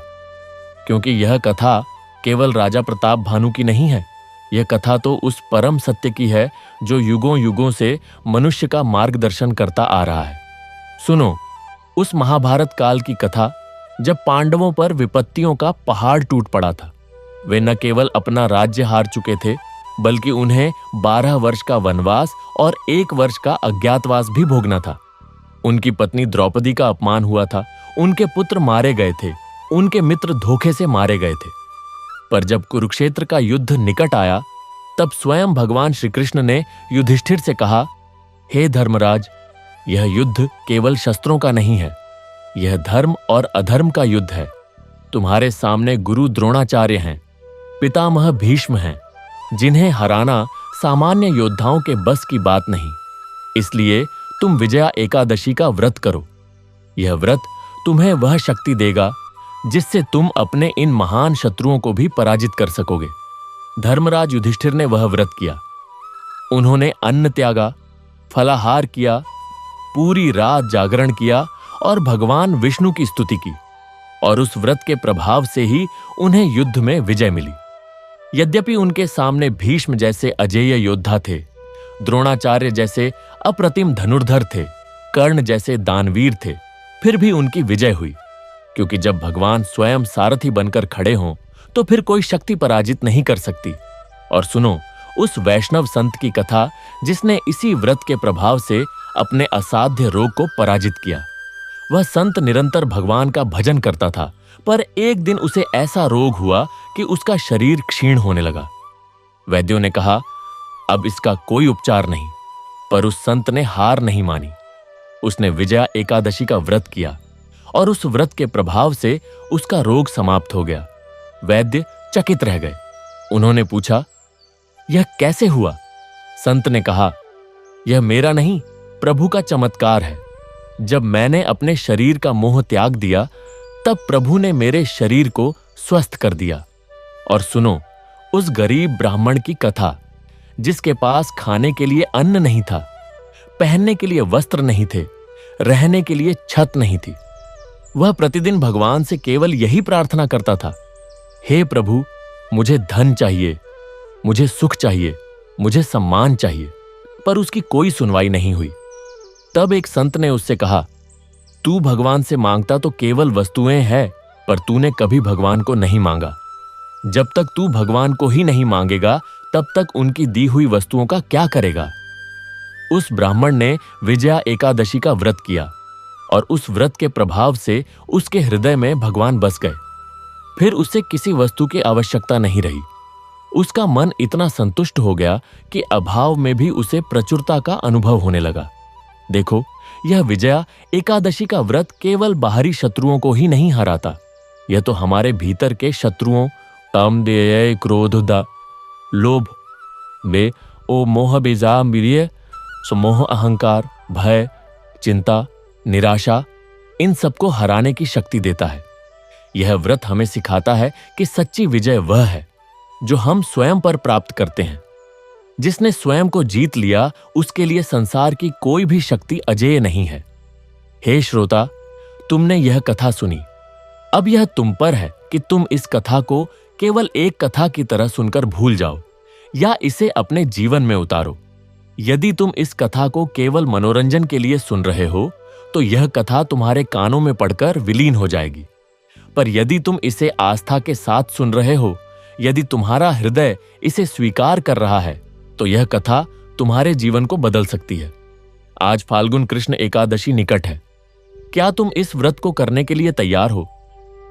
क्योंकि यह कथा केवल राजा प्रताप भानु की नहीं है, यह कथा तो उस परम सत्य की है जो युगों युगों से मनुष्य का मार्गदर्शन करता आ रहा है। सुनो उस महाभारत काल की कथा जब पांडवों पर विपत्तियों का पहाड़ टूट पड़ा था। वे न केवल अपना राज्य हार चुके थे बल्कि उन्हें 12 वर्ष का वनवास और 1 वर्ष का अज्ञातवास भी भोगना था। उनकी पत्नी द्रौपदी का अपमान हुआ था, उनके पुत्र मारे गए थे, उनके मित्र धोखे से मारे गए थे। पर जब कुरुक्षेत्र का युद्ध निकट आया तब स्वयं भगवान श्री कृष्ण ने युधिष्ठिर से कहा, हे धर्मराज, यह युद्ध केवल शस्त्रों का नहीं है, यह धर्म और अधर्म का युद्ध है। तुम्हारे सामने गुरु द्रोणाचार्य हैं, पितामह भीष्म हैं, जिन्हें हराना सामान्य योद्धाओं के बस की बात नहीं। इसलिए तुम विजया एकादशी का व्रत करो। यह व्रत तुम्हें वह शक्ति देगा जिससे तुम अपने इन महान शत्रुओं को भी पराजित कर सकोगे। धर्मराज युधिष्ठिर ने वह व्रत किया। उन्होंने अन्न त्यागा, फलाहार किया, पूरी रात जागरण किया और भगवान विष्णु की स्तुति की, और उस व्रत के प्रभाव से ही उन्हें युद्ध में विजय मिली। यद्यपि उनके सामने भीष्म जैसे अजेय योद्धा थे, द्रोणाचार्य जैसे अप्रतिम धनुर्धर थे, कर्ण जैसे दानवीर थे, फिर भी उनकी विजय हुई। क्योंकि जब भगवान स्वयं सारथी बनकर खड़े हों तो फिर कोई शक्ति पराजित नहीं कर सकती। और सुनो उस वैष्णव संत की कथा जिसने इसी व्रत के प्रभाव से अपने असाध्य रोग को पराजित किया। वह संत निरंतर भगवान का भजन करता था, पर एक दिन उसे ऐसा रोग हुआ कि उसका शरीर क्षीण होने लगा। वैद्यों ने कहा, अब इसका कोई उपचार नहीं, पर उस संत ने हार नहीं मानी। उसने विजया एकादशी का व्रत किया और उस व्रत के प्रभाव से उसका रोग समाप्त हो गया। वैद्य चकित रह गए। उन्होंने पूछा, यह कैसे हुआ? संत ने कहा, यह मेरा नहीं, प्रभु का चमत्कार है। जब मैंने अपने शरीर का मोह त्याग दिया तब प्रभु ने मेरे शरीर को स्वस्थ कर दिया। और सुनो उस गरीब ब्राह्मण की कथा जिसके पास खाने के लिए अन्न नहीं था, पहनने के लिए वस्त्र नहीं थे, रहने के लिए छत नहीं थी। वह प्रतिदिन भगवान से केवल यही प्रार्थना करता था, हे प्रभु, मुझे धन चाहिए, मुझे सुख चाहिए, मुझे सम्मान चाहिए। पर उसकी कोई सुनवाई नहीं हुई। तब एक संत ने उससे कहा, तू भगवान से मांगता तो केवल वस्तुएं हैं, पर तूने कभी भगवान को नहीं मांगा। जब तक तू भगवान को ही नहीं मांगेगा तब तक उनकी दी हुई वस्तुओं का क्या करेगा? उस ब्राह्मण ने विजया एकादशी का व्रत किया और उस व्रत के प्रभाव से उसके हृदय में भगवान बस गए। फिर उसे किसी वस्तु की आवश्यकता नहीं रही। उसका मन इतना संतुष्ट हो गया कि अभाव में भी उसे प्रचुरता का अनुभव होने लगा। देखो, यह विजया एकादशी का व्रत केवल बाहरी शत्रुओं को ही नहीं हराता, यह तो हमारे भीतर के शत्रुओं काम देय क्रोध दा लोभ बे ओ मोह बेजा मिरिय समोह अहंकार भय चिंता निराशा इन सबको हराने की शक्ति देता है। यह व्रत हमें सिखाता है कि सच्ची विजय वह है जो हम स्वयं पर प्राप्त करते हैं। जिसने स्वयं को जीत लिया उसके लिए संसार की कोई भी शक्ति अजेय नहीं है। हे श्रोता, तुमने यह कथा सुनी। अब यह तुम पर है कि तुम इस कथा को केवल एक कथा की तरह सुनकर भूल जाओ या इसे अपने जीवन में उतारो। यदि तुम इस कथा को केवल मनोरंजन के लिए सुन रहे हो तो यह कथा तुम्हारे कानों में पड़कर विलीन हो जाएगी। पर यदि तुम इसे आस्था के साथ सुन रहे हो, यदि तुम्हारा हृदय इसे स्वीकार कर रहा है, तो यह कथा तुम्हारे जीवन को बदल सकती है। आज फाल्गुन कृष्ण एकादशी निकट है। क्या तुम इस व्रत को करने के लिए तैयार हो?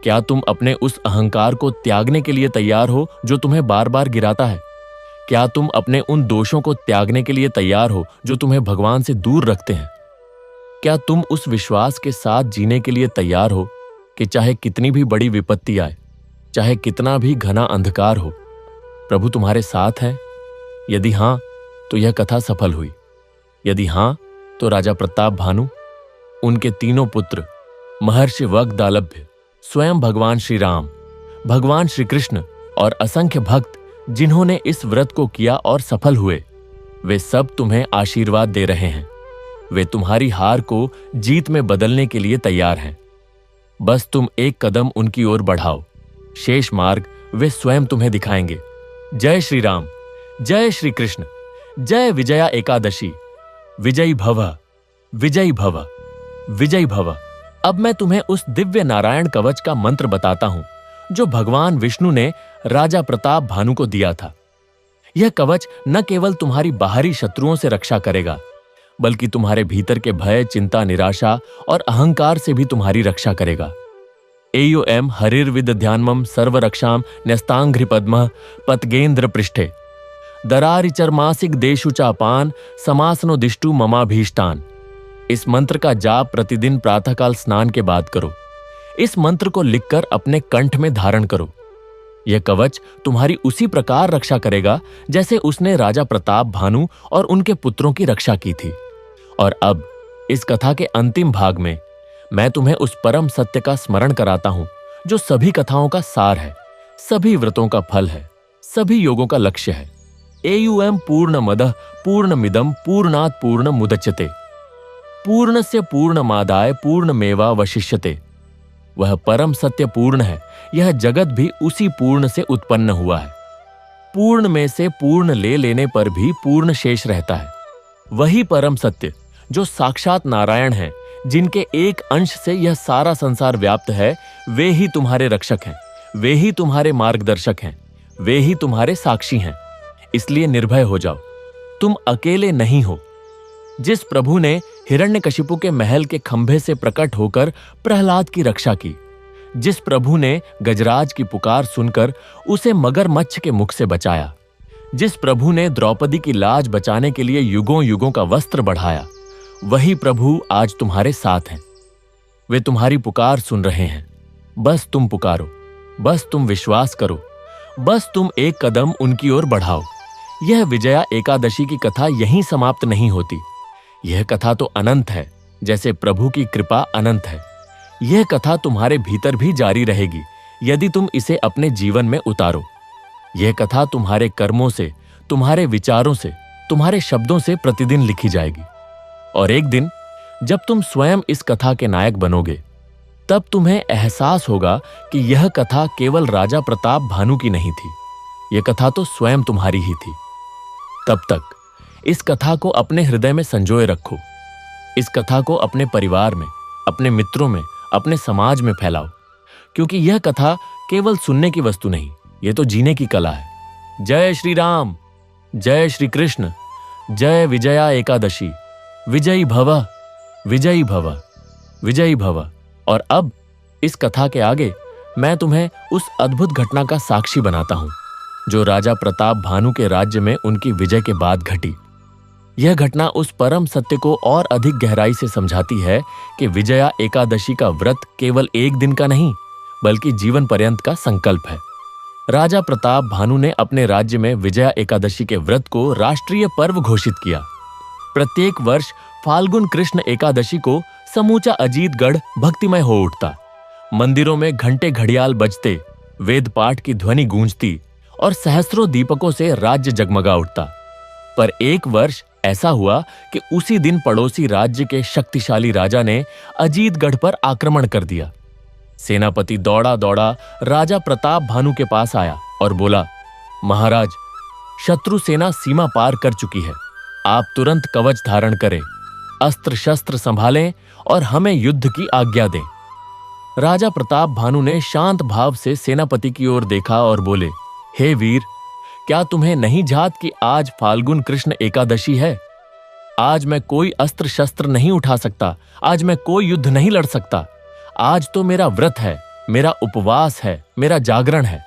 क्या तुम अपने उस अहंकार को त्यागने के लिए तैयार हो जो तुम्हें बार बार गिराता है? क्या तुम अपने उन दोषों को त्यागने के लिए तैयार हो जो तुम्हें भगवान से दूर रखते हैं? क्या तुम उस विश्वास के साथ जीने के लिए तैयार हो कि चाहे कितनी भी बड़ी विपत्ति आए, चाहे कितना भी घना अंधकार हो, प्रभु तुम्हारे साथ है? यदि हां, तो यह कथा सफल हुई। यदि हां, तो राजा प्रताप भानु, उनके तीनों पुत्र, महर्षि वग्दालभ्य, स्वयं भगवान श्री राम, भगवान श्री कृष्ण और असंख्य भक्त जिन्होंने इस व्रत को किया और सफल हुए, वे सब तुम्हें आशीर्वाद दे रहे हैं। वे तुम्हारी हार को जीत में बदलने के लिए तैयार हैं। बस तुम एक कदम उनकी ओर बढ़ाओ। शेष मार्ग वे स्वयं तुम्हें दिखाएंगे। जय श्री राम, जय श्री कृष्ण, जय विजया एकादशी। विजयी भव, विजयी भव, विजयी भव। अब मैं तुम्हें उस दिव्य नारायण कवच का मंत्र बताता हूं जो भगवान विष्णु ने राजा प्रताप भानु को दिया था। यह कवच न केवल तुम्हारी बाहरी शत्रुओं से रक्षा करेगा, बल्कि तुम्हारे भीतर के भय, चिंता, निराशा और अहंकार से भी तुम्हारी रक्षा करेगा। एयुएम हरिर्विदध्यान्मम सर्वरक्षाम न्यस्तांघ्रि पद्मः पतगेंद्र पृष्ठे दरारिचर्मासिक देशु चापान समासनो दिष्टु ममाभीष्टान। इस मंत्र का जाप प्रतिदिन प्रातःकाल स्नान के बाद करो। इस मंत्र को लिखकर अपने कंठ में धारण करो। यह कवच तुम्हारी उसी प्रकार रक्षा करेगा जैसे उसने राजा प्रताप भानु और उनके पुत्रों की रक्षा की थी। और अब इस कथा के अंतिम भाग में मैं तुम्हें उस परम सत्य का स्मरण कराता हूं जो सभी कथाओं का सार है, सभी व्रतों का फल है, सभी योगों का लक्ष्य है। एयुएम पूर्णमदः पूर्णमिदं पूर्णात् पूर्णमुदच्यते पूर्णस्य पूर्णमादाय पूर्णमेवावशिष्यते। वह परम सत्य पूर्ण है। यह जगत भी उसी पूर्ण से उत्पन्न हुआ है। पूर्ण में से पूर्ण ले लेने पर भी पूर्ण शेष रहता है। वही परम सत्य जो साक्षात नारायण है, जिनके एक अंश से यह सारा संसार व्याप्त है, वे ही तुम्हारे रक्षक हैं, वे ही तुम्हारे मार्गदर्शक हैं, वे ही तुम्हारे साक्षी हैं। इसलिए निर्भय हो जाओ, तुम अकेले नहीं हो। जिस प्रभु ने हिरण्यकशिपु के महल के खंभे से प्रकट होकर प्रहलाद की रक्षा की, जिस प्रभु ने गजराज की पुकार सुनकर उसे मगरमच्छ के मुख से बचाया, जिस प्रभु ने द्रौपदी की लाज बचाने के लिए युगों युगों का वस्त्र बढ़ाया, वही प्रभु आज तुम्हारे साथ हैं। वे तुम्हारी पुकार सुन रहे हैं। बस तुम पुकारो, बस तुम विश्वास करो, बस तुम एक कदम उनकी ओर बढ़ाओ। यह विजया एकादशी की कथा यहीं समाप्त नहीं होती। यह कथा तो अनंत है, जैसे प्रभु की कृपा अनंत है। यह कथा तुम्हारे भीतर भी जारी रहेगी यदि तुम इसे अपने जीवन में उतारो। यह कथा तुम्हारे कर्मों से, तुम्हारे विचारों से, तुम्हारे शब्दों से प्रतिदिन लिखी जाएगी। और एक दिन जब तुम स्वयं इस कथा के नायक बनोगे, तब तुम्हें एहसास होगा कि यह कथा केवल राजा प्रताप भानु की नहीं थी, यह कथा तो स्वयं तुम्हारी ही थी। तब तक इस कथा को अपने हृदय में संजोए रखो। इस कथा को अपने परिवार में, अपने मित्रों में, अपने समाज में फैलाओ, क्योंकि यह कथा केवल सुनने की वस्तु नहीं, यह तो जीने की कला है। जय श्री राम, जय श्री कृष्ण, जय विजया एकादशी। विजयी भव, विजयी भव, विजयी भव। और अब इस कथा के आगे मैं तुम्हें उस अद्भुत घटना का साक्षी बनाता हूं जो राजा प्रताप भानु के राज्य में उनकी विजय के बाद घटी। यह घटना उस परम सत्य को और अधिक गहराई से समझाती है कि विजया एकादशी का व्रत केवल एक दिन का नहीं, बल्कि जीवन पर्यंत का संकल्प है। राजा प्रताप भानु ने अपने राज्य में विजया एकादशी के व्रत को राष्ट्रीय पर्व घोषित किया। प्रत्येक वर्ष फाल्गुन कृष्ण एकादशी को समूचा अजीतगढ़ भक्तिमय हो उठता। मंदिरों में घंटे घड़ियाल बजते, वेद पाठ की ध्वनि गूंजती और सहस्रों दीपकों से राज्य जगमगा उठता। पर एक वर्ष ऐसा हुआ कि उसी दिन पड़ोसी राज्य के शक्तिशाली राजा ने अजीतगढ़ पर आक्रमण कर दिया। सेनापति दौड़ा दौड़ा राजा प्रताप भानु के पास आया और बोला, महाराज, शत्रु सेना सीमा पार कर चुकी है। आप तुरंत कवच धारण करें, अस्त्र शस्त्र संभालें और हमें युद्ध की आज्ञा दें। राजा प्रताप भानु ने शांत भाव से सेनापति की ओर देखा और बोले, हे वीर, क्या तुम्हें नहीं जात कि आज फाल्गुन कृष्ण एकादशी है? आज मैं कोई अस्त्र शस्त्र नहीं उठा सकता, आज मैं कोई युद्ध नहीं लड़ सकता। आज तो मेरा व्रत है, मेरा उपवास है, मेरा जागरण है।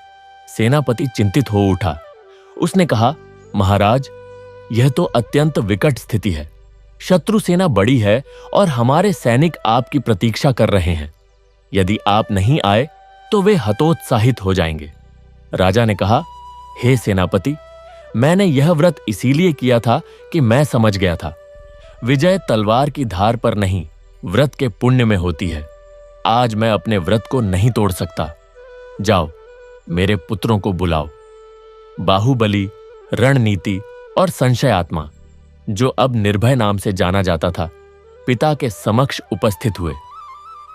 सेनापति चिंतित हो उठा। उसने कहा, महाराज, यह तो अत्यंत विकट स्थिति है। शत्रु सेना बड़ी है और हमारे सैनिक आपकी प्रतीक्षा कर रहे हैं। यदि आप नहीं आए तो वे हतोत्साहित हो जाएंगे। राजा ने कहा, हे सेनापति, मैंने यह व्रत इसीलिए किया था कि मैं समझ गया था, विजय तलवार की धार पर नहीं, व्रत के पुण्य में होती है। आज मैं अपने व्रत को नहीं तोड़ सकता। जाओ, मेरे पुत्रों को बुलाओ। बाहुबली, रणनीति और संशयात्मा, जो अब निर्भय नाम से जाना जाता था, पिता के समक्ष उपस्थित हुए।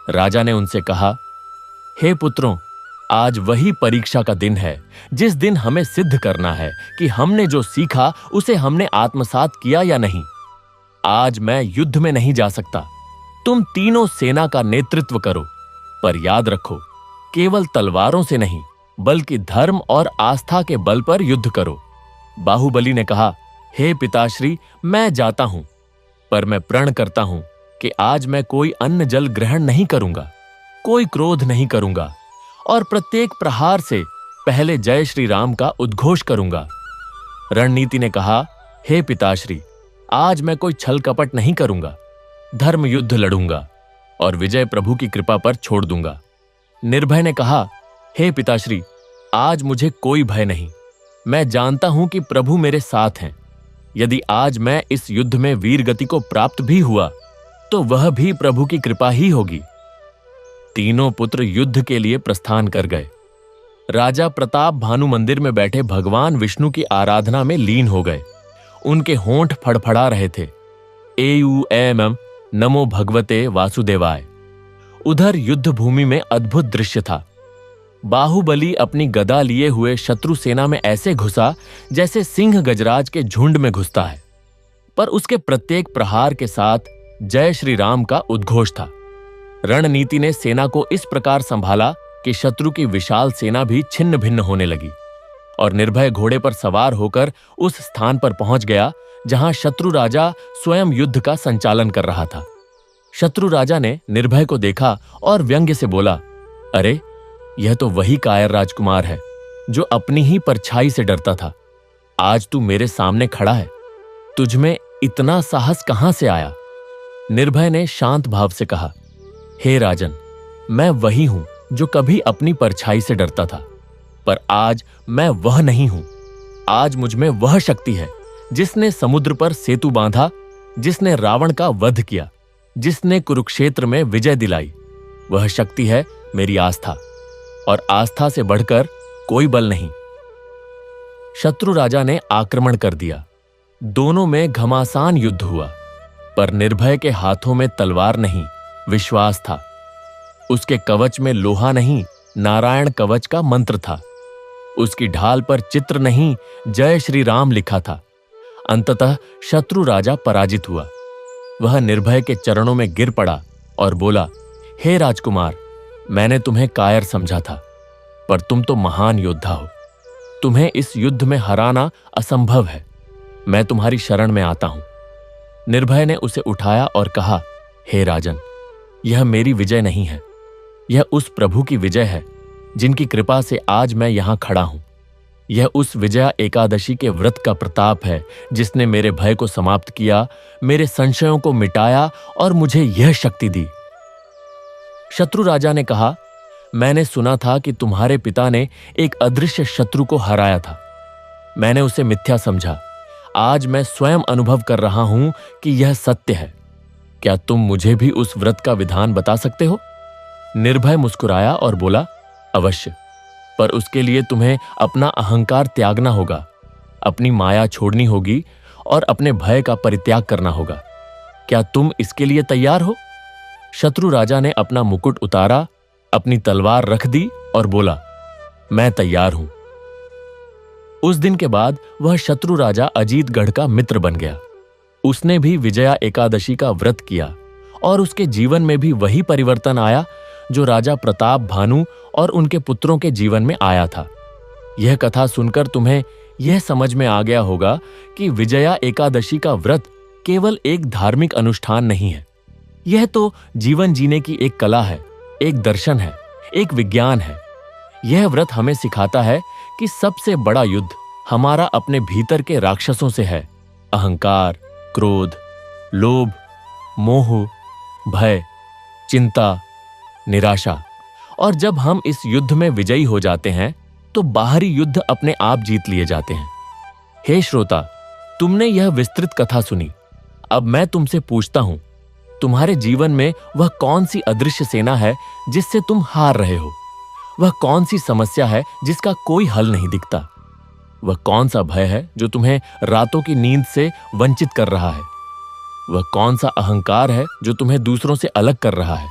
राजा ने उनसे कहा, हे पुत्रों, आज वही परीक्षा का दिन है जिस दिन हमें सिद्ध करना है कि हमने जो सीखा उसे हमने आत्मसात किया या नहीं। आज मैं युद्ध में नहीं जा सकता। तुम तीनों सेना का नेतृत्व करो, पर याद रखो, केवल तलवारों से नहीं, बल्कि धर्म और आस्था के बल पर युद्ध करो। बाहुबली ने कहा, हे पिताश्री, मैं जाता हूं, पर मैं प्रण करता हूं कि आज मैं कोई अन्न जल ग्रहण नहीं करूंगा, कोई क्रोध नहीं करूंगा और प्रत्येक प्रहार से पहले जय श्री राम का उद्घोष करूंगा। रणनीति ने कहा, हे पिताश्री, आज मैं कोई छल कपट नहीं करूंगा, धर्म युद्ध लड़ूंगा और विजय प्रभु की कृपा पर छोड़ दूंगा। निर्भय ने कहा, हे पिताश्री, आज मुझे कोई भय नहीं। मैं जानता हूं कि प्रभु मेरे साथ हैं। यदि आज मैं इस युद्ध में वीर गति को प्राप्त भी हुआ तो वह भी प्रभु की कृपा ही होगी। तीनों पुत्र युद्ध के लिए प्रस्थान कर गए। राजा प्रताप भानु मंदिर में बैठे भगवान विष्णु की आराधना में लीन हो गए। उनके होंठ फड़फड़ा रहे थे। एम नमो भगवते वासुदेवाय। उधर युद्ध भूमि में अद्भुत दृश्य था। बाहुबली अपनी गदा लिए हुए शत्रु सेना में ऐसे घुसा जैसे सिंह गजराज के झुंड में घुसता है, पर उसके प्रत्येक प्रहार के साथ जय श्री राम का उद्घोष था। रणनीति ने सेना को इस प्रकार संभाला कि शत्रु की विशाल सेना भी छिन्न भिन्न होने लगी और निर्भय घोड़े पर सवार होकर उस स्थान पर पहुंच गया जहां शत्रु राजा स्वयं युद्ध का संचालन कर रहा था। शत्रु राजा ने निर्भय को देखा और व्यंग्य से बोला, अरे, यह तो वही कायर राजकुमार है जो अपनी ही परछाई से डरता था। आज तू मेरे सामने खड़ा है, तुझमें इतना साहस कहां से आया? निर्भय ने शांत भाव से कहा, हे राजन, मैं वही हूं जो कभी अपनी परछाई से डरता था, पर आज मैं वह नहीं हूं। आज मुझमें वह शक्ति है जिसने समुद्र पर सेतु बांधा, जिसने रावण का वध किया, जिसने कुरुक्षेत्र में विजय दिलाई। वह शक्ति है मेरी आस्था, और आस्था से बढ़कर कोई बल नहीं। शत्रु राजा ने आक्रमण कर दिया। दोनों में घमासान युद्ध हुआ, पर निर्भय के हाथों में तलवार नहीं, विश्वास था। उसके कवच में लोहा नहीं, नारायण कवच का मंत्र था। उसकी ढाल पर चित्र नहीं, जय श्री राम लिखा था। अंततः शत्रु राजा पराजित हुआ। वह निर्भय के चरणों में गिर पड़ा और बोला, हे राजकुमार, मैंने तुम्हें कायर समझा था, पर तुम तो महान योद्धा हो। तुम्हें इस युद्ध में हराना असंभव है। मैं तुम्हारी शरण में आता हूं। निर्भय ने उसे उठाया और कहा, हे राजन, यह मेरी विजय नहीं है, यह उस प्रभु की विजय है जिनकी कृपा से आज मैं यहां खड़ा हूं। यह उस विजया एकादशी के व्रत का प्रताप है जिसने मेरे भय को समाप्त किया, मेरे संशयों को मिटाया और मुझे यह शक्ति दी। शत्रु राजा ने कहा, मैंने सुना था कि तुम्हारे पिता ने एक अदृश्य शत्रु को हराया था। मैंने उसे मिथ्या समझा। आज मैं स्वयं अनुभव कर रहा हूं कि यह सत्य है। क्या तुम मुझे भी उस व्रत का विधान बता सकते हो? निर्भय मुस्कुराया और बोला, अवश्य, पर उसके लिए तुम्हें अपना अहंकार त्यागना होगा, अपनी माया छोड़नी होगी और अपने भय का परित्याग करना होगा। क्या तुम इसके लिए तैयार हो? शत्रु राजा ने अपना मुकुट उतारा, अपनी तलवार रख दी और बोला, मैं तैयार हूं। उस दिन के बाद वह शत्रु राजा अजीतगढ़ का मित्र बन गया। उसने भी विजया एकादशी का व्रत किया और उसके जीवन में भी वही परिवर्तन आया जो राजा प्रताप भानु और उनके पुत्रों के जीवन में आया था। यह कथा सुनकर तुम्हें यह समझ में आ गया होगा कि विजया एकादशी का व्रत केवल एक धार्मिक अनुष्ठान नहीं है। यह तो जीवन जीने की एक कला है, एक दर्शन है, एक विज्ञान है। यह व्रत हमें सिखाता है कि सबसे बड़ा युद्ध हमारा अपने भीतर के राक्षसों से है। अहंकार, क्रोध, लोभ, मोह, भय, चिंता, निराशा। और जब हम इस युद्ध में विजयी हो जाते हैं तो बाहरी युद्ध अपने आप जीत लिए जाते हैं। हे श्रोता, तुमने यह विस्तृत कथा सुनी। अब मैं तुमसे पूछता हूं, तुम्हारे जीवन में वह कौन सी अदृश्य सेना है जिससे तुम हार रहे हो? वह कौन सी समस्या है जिसका कोई हल नहीं दिखता? वह कौन सा भय है जो तुम्हें रातों की नींद से वंचित कर रहा है? वह कौन सा अहंकार है जो तुम्हें दूसरों से अलग कर रहा है?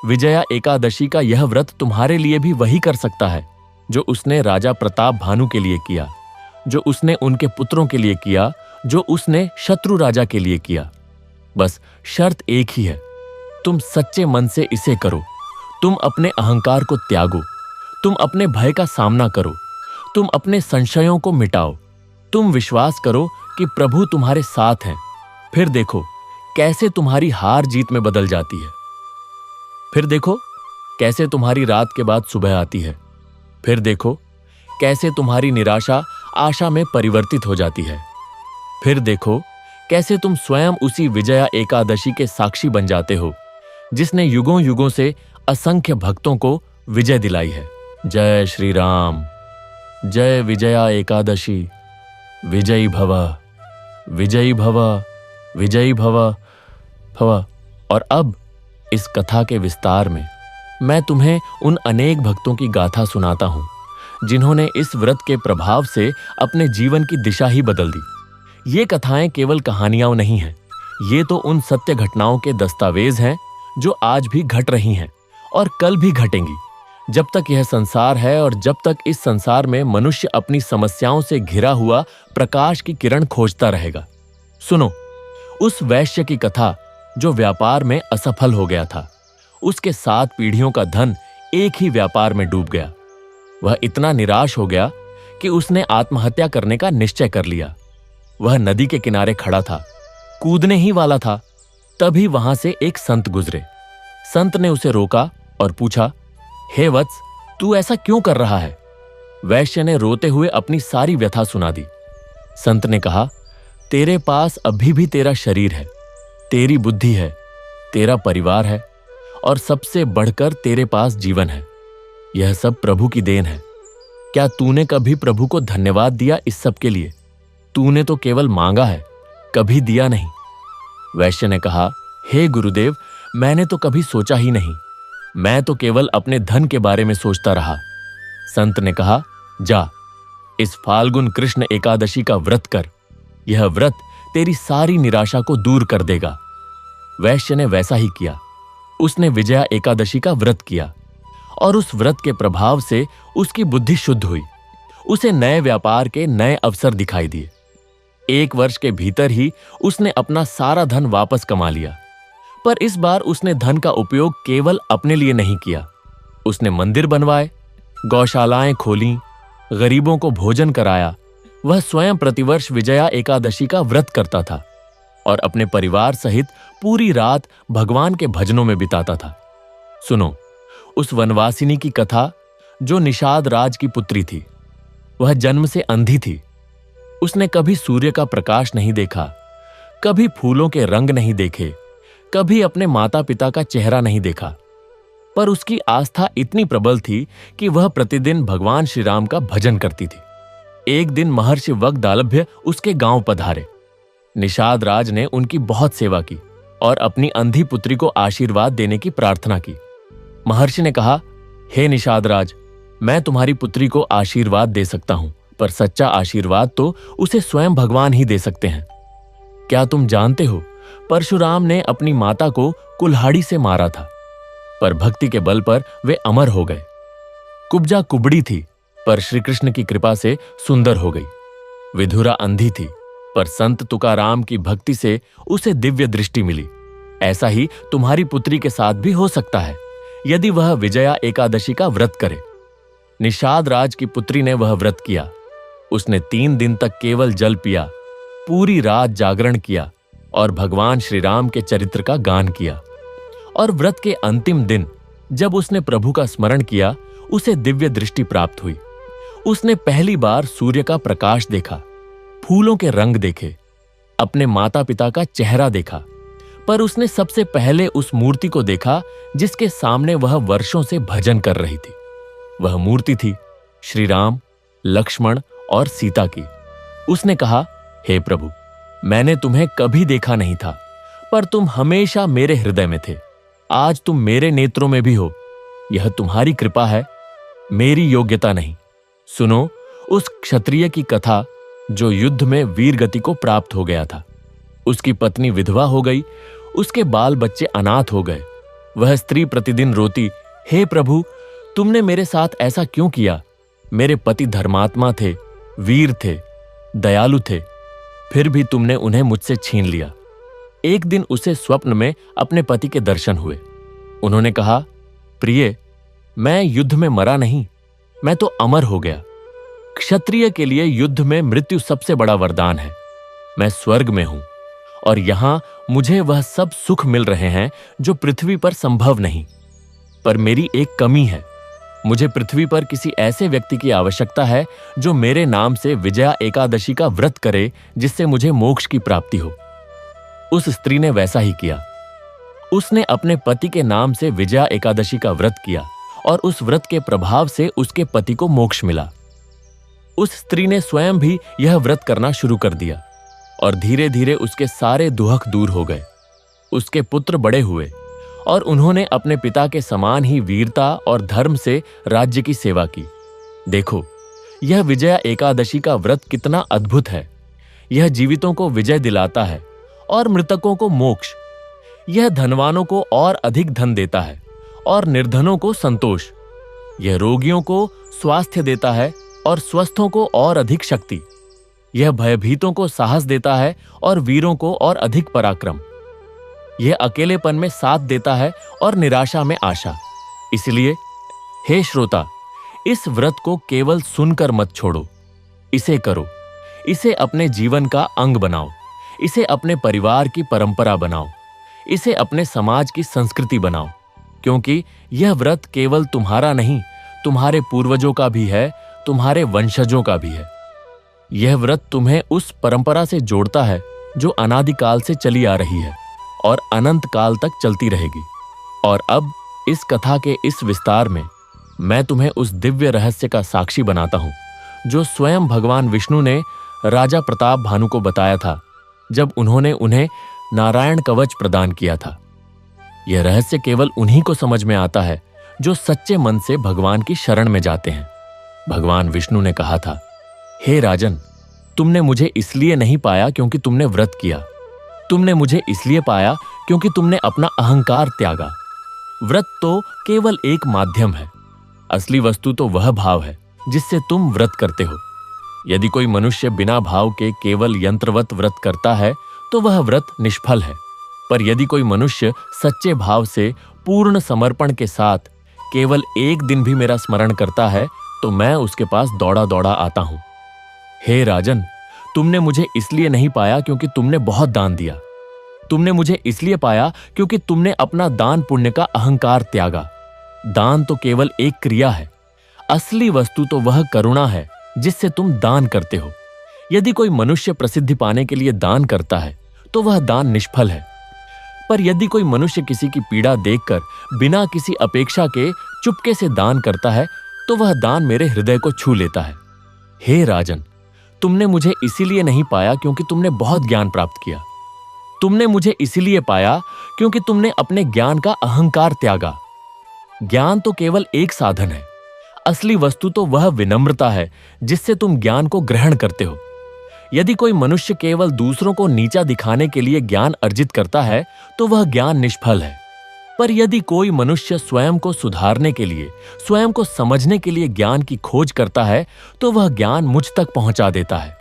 विजया एकादशी का यह व्रत तुम्हारे लिए भी वही कर सकता है जो उसने राजा प्रताप भानु के लिए किया, जो उसने उनके पुत्रों के लिए किया, जो उसने शत्रु राजा के लिए किया। बस शर्त एक ही है, तुम सच्चे मन से इसे करो। तुम अपने अहंकार को त्यागो, तुम अपने भय का सामना करो, तुम अपने संशयों को मिटाओ, तुम विश्वास करो कि प्रभु तुम्हारे साथ हैं। फिर देखो कैसे तुम्हारी हार जीत में बदल जाती है। फिर देखो कैसे तुम्हारी रात के बाद सुबह आती है। फिर देखो कैसे तुम्हारी निराशा आशा में परिवर्तित हो जाती है। फिर देखो कैसे तुम स्वयं उसी विजया एकादशी के साक्षी बन जाते हो जिसने युगों युगों से असंख्य भक्तों को विजय दिलाई है। जय श्री राम। जय विजया एकादशी। विजयी भव, विजयी भव, विजयी भव भव। और अब इस कथा के विस्तार में मैं तुम्हें उन अनेक भक्तों की गाथा सुनाता हूं जिन्होंने इस व्रत के प्रभाव से अपने जीवन की दिशा ही बदल दी। ये कथाएं केवल कहानियां नहीं हैं, ये तो उन सत्य घटनाओं के दस्तावेज हैं जो आज भी घट रही हैं और कल भी घटेंगी। जब तक यह संसार है और जब तक इस संसार में मनुष्य अपनी समस्याओं से घिरा हुआ प्रकाश की किरण खोजता रहेगा। सुनो उस वैश्य की कथा जो व्यापार में असफल हो गया था। उसके 7 पीढ़ियों का धन एक ही व्यापार में डूब गया। वह इतना निराश हो गया कि उसने आत्महत्या करने का निश्चय कर लिया। वह नदी के किनारे खड़ा था, कूदने ही वाला था। तभी वहां से एक संत गुजरे। संत ने उसे रोका और पूछा, हे वत्स, तू ऐसा क्यों कर रहा है? वैश्य ने रोते हुए अपनी सारी व्यथा सुना दी। संत ने कहा, तेरे पास अभी भी तेरा शरीर है, तेरी बुद्धि है, तेरा परिवार है और सबसे बढ़कर तेरे पास जीवन है। यह सब प्रभु की देन है। क्या तूने कभी प्रभु को धन्यवाद दिया इस सब के लिए? तूने तो केवल मांगा है, कभी दिया नहीं। वैश्य ने कहा, हे गुरुदेव, मैंने तो कभी सोचा ही नहीं। मैं तो केवल अपने धन के बारे में सोचता रहा। संत ने कहा, जा इस फाल्गुन कृष्ण एकादशी का व्रत कर। यह व्रत तेरी सारी निराशा को दूर कर देगा। वैश्य ने वैसा ही किया। उसने विजया एकादशी का व्रत किया और उस व्रत के प्रभाव से उसकी बुद्धि शुद्ध हुई। उसे नए व्यापार के नए अवसर दिखाई दिए। 1 वर्ष के भीतर ही उसने अपना सारा धन वापस कमा लिया। पर इस बार उसने धन का उपयोग केवल अपने लिए नहीं किया। उसने मंदिर बनवाए, गौशालाएं खोलीं, गरीबों को भोजन कराया। वह स्वयं प्रतिवर्ष विजया एकादशी का व्रत करता था और अपने परिवार सहित पूरी रात भगवान के भजनों में बिताता था। सुनो उस वनवासिनी की कथा जो निषाद राज की पुत्री थी। वह जन्म से अंधी थी। उसने कभी सूर्य का प्रकाश नहीं देखा, कभी फूलों के रंग नहीं देखे, कभी अपने माता पिता का चेहरा नहीं देखा। पर उसकी आस्था इतनी प्रबल थी कि वह प्रतिदिन भगवान श्री राम का भजन करती थी। एक दिन महर्षि वग्दालभ्य उसके गांव पधारे। निषाद राज ने उनकी बहुत सेवा की और अपनी अंधी पुत्री को आशीर्वाद देने की प्रार्थना की। महर्षि ने कहा, हे निषाद राज, मैं तुम्हारी पुत्री को आशीर्वाद दे सकता हूं, पर सच्चा आशीर्वाद तो उसे स्वयं भगवान ही दे सकते हैं। क्या तुम जानते हो, परशुराम ने अपनी माता को कुल्हाड़ी से मारा था, पर भक्ति के बल पर वे अमर हो गए। कुब्जा कुबड़ी थी, पर श्री कृष्ण की कृपा से सुंदर हो गई। विधुरा अंधी थी, पर संत तुकाराम की भक्ति से उसे दिव्य दृष्टि मिली। ऐसा ही तुम्हारी पुत्री के साथ भी हो सकता है, यदि वह विजया एकादशी का व्रत करे। निषाद राज की पुत्री ने वह व्रत किया। उसने 3 दिन तक केवल जल पिया, पूरी रात जागरण किया और भगवान श्री राम के चरित्र का गान किया। और व्रत के अंतिम दिन जब उसने प्रभु का स्मरण किया, उसे दिव्य दृष्टि प्राप्त हुई। उसने पहली बार सूर्य का प्रकाश देखा, फूलों के रंग देखे, अपने माता पिता का चेहरा देखा। पर उसने सबसे पहले उस मूर्ति को देखा जिसके सामने वह वर्षों से भजन कर रही थी। वह मूर्ति थी श्री राम, लक्ष्मण और सीता की। उसने कहा, हे प्रभु, मैंने तुम्हें कभी देखा नहीं था, पर तुम हमेशा मेरे हृदय में थे। आज तुम मेरे नेत्रों में भी हो। यह तुम्हारी कृपा है, मेरी योग्यता नहीं। सुनो उस क्षत्रिय की कथा जो युद्ध में वीर गति को प्राप्त हो गया था। उसकी पत्नी विधवा हो गई, उसके बाल बच्चे अनाथ हो गए। वह स्त्री प्रतिदिन रोती, हे प्रभु, तुमने मेरे साथ ऐसा क्यों किया? मेरे पति धर्मात्मा थे, वीर थे, दयालु थे, फिर भी तुमने उन्हें मुझसे छीन लिया। एक दिन उसे स्वप्न में अपने पति के दर्शन हुए। उन्होंने कहा, प्रिय, मैं युद्ध में मरा नहीं, मैं तो अमर हो गया। क्षत्रिय के लिए युद्ध में मृत्यु सबसे बड़ा वरदान है। मैं स्वर्ग में हूं और यहां मुझे वह सब सुख मिल रहे हैं जो पृथ्वी पर संभव नहीं। पर मेरी एक कमी है। मुझे पृथ्वी पर किसी ऐसे व्यक्ति की आवश्यकता है जो मेरे नाम से विजया एकादशी का व्रत करे, जिससे मुझे मोक्ष की प्राप्ति हो। उस स्त्री ने वैसा ही किया। उसने अपने पति के नाम से विजया एकादशी का व्रत किया और उस व्रत के प्रभाव से उसके पति को मोक्ष मिला। उस स्त्री ने स्वयं भी यह व्रत करना शुरू कर दिया और धीरे धीरे उसके सारे दुहक दूर हो गए। उसके पुत्र बड़े हुए और उन्होंने अपने पिता के समान ही वीरता और धर्म से राज्य की सेवा की। देखो, यह विजया एकादशी का व्रत कितना अद्भुत है। यह जीवितों को विजय दिलाता है और मृतकों को मोक्ष। यह धनवानों को और अधिक धन देता है और निर्धनों को संतोष। यह रोगियों को स्वास्थ्य देता है और स्वस्थों को और अधिक शक्ति। यह भयभीतों को साहस देता है और वीरों को और अधिक पराक्रम। यह अकेलेपन में साथ देता है और निराशा में आशा। इसलिए हे श्रोता, इस व्रत को केवल सुनकर मत छोड़ो, इसे करो। इसे अपने जीवन का अंग बनाओ, इसे अपने परिवार की परंपरा बनाओ, इसे अपने समाज की संस्कृति बनाओ, क्योंकि यह व्रत केवल तुम्हारा नहीं, तुम्हारे पूर्वजों का भी है, तुम्हारे वंशजों का भी है। यह व्रत तुम्हें उस परंपरा से जोड़ता है जो अनादिकाल से चली आ रही है और अनंत काल तक चलती रहेगी। और अब इस कथा के इस विस्तार में मैं तुम्हें उस दिव्य रहस्य का साक्षी बनाता हूं जो स्वयं भगवान विष्णु ने राजा प्रताप भानु को बताया था जब उन्होंने उन्हें नारायण कवच प्रदान किया था। यह रहस्य केवल उन्हीं को समझ में आता है जो सच्चे मन से भगवान की शरण में जाते हैं। भगवान विष्णु ने कहा था, हे राजन, तुमने मुझे इसलिए नहीं पाया क्योंकि तुमने व्रत किया। तुमने मुझे इसलिए पाया क्योंकि तुमने अपना अहंकार त्यागा। व्रत तो केवल एक माध्यम है, असली वस्तु तो वह भाव है जिससे तुम व्रत करते हो। यदि कोई मनुष्य बिना भाव के केवल यंत्रवत व्रत करता है तो वह व्रत निष्फल है। पर यदि कोई मनुष्य सच्चे भाव से पूर्ण समर्पण के साथ केवल एक दिन भी मेरा स्मरण करता है तो मैं उसके पास दौड़ा दौड़ा आता हूं। हे राजन, तुमने मुझे इसलिए नहीं पाया क्योंकि तुमने बहुत दान दिया। तुमने मुझे इसलिए पाया क्योंकि तुमने अपना दान पुण्य का अहंकार त्यागा। दान तो केवल एक क्रिया है, असली वस्तु तो वह करुणा है जिससे तुम दान करते हो। यदि कोई मनुष्य प्रसिद्धि पाने के लिए दान करता है तो वह दान निष्फल है, पर यदि कोई मनुष्य किसी की पीड़ा देखकर बिना किसी अपेक्षा के चुपके से दान करता है तो वह दान मेरे हृदय को छू लेता है। हे राजन, तुमने मुझे इसीलिए नहीं पाया क्योंकि तुमने बहुत ज्ञान प्राप्त किया। तुमने मुझे इसीलिए पाया क्योंकि तुमने अपने ज्ञान का अहंकार त्यागा। ज्ञान तो केवल एक साधन है, असली वस्तु तो वह विनम्रता है जिससे तुम ज्ञान को ग्रहण करते हो। यदि कोई मनुष्य केवल दूसरों को नीचा दिखाने के लिए ज्ञान अर्जित करता है तो वह ज्ञान निष्फल है, पर यदि कोई मनुष्य स्वयं को सुधारने के लिए, स्वयं को समझने के लिए ज्ञान की खोज करता है तो वह ज्ञान मुझ तक पहुंचा देता है।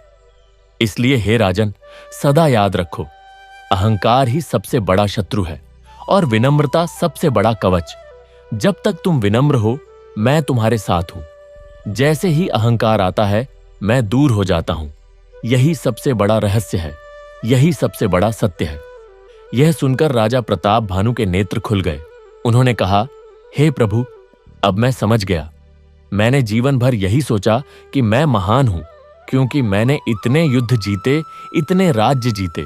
इसलिए हे राजन, सदा याद रखो, अहंकार ही सबसे बड़ा शत्रु है और विनम्रता सबसे बड़ा कवच। जब तक तुम विनम्र हो, मैं तुम्हारे साथ हूं। जैसे ही अहंकार आता है, मैं दूर हो जाता हूं। यही सबसे बड़ा रहस्य है, यही सबसे बड़ा सत्य है। यह सुनकर राजा प्रताप भानु के नेत्र खुल गए। उन्होंने कहा, हे प्रभु, अब मैं समझ गया। मैंने जीवन भर यही सोचा कि मैं महान हूं क्योंकि मैंने इतने युद्ध जीते, इतने राज्य जीते,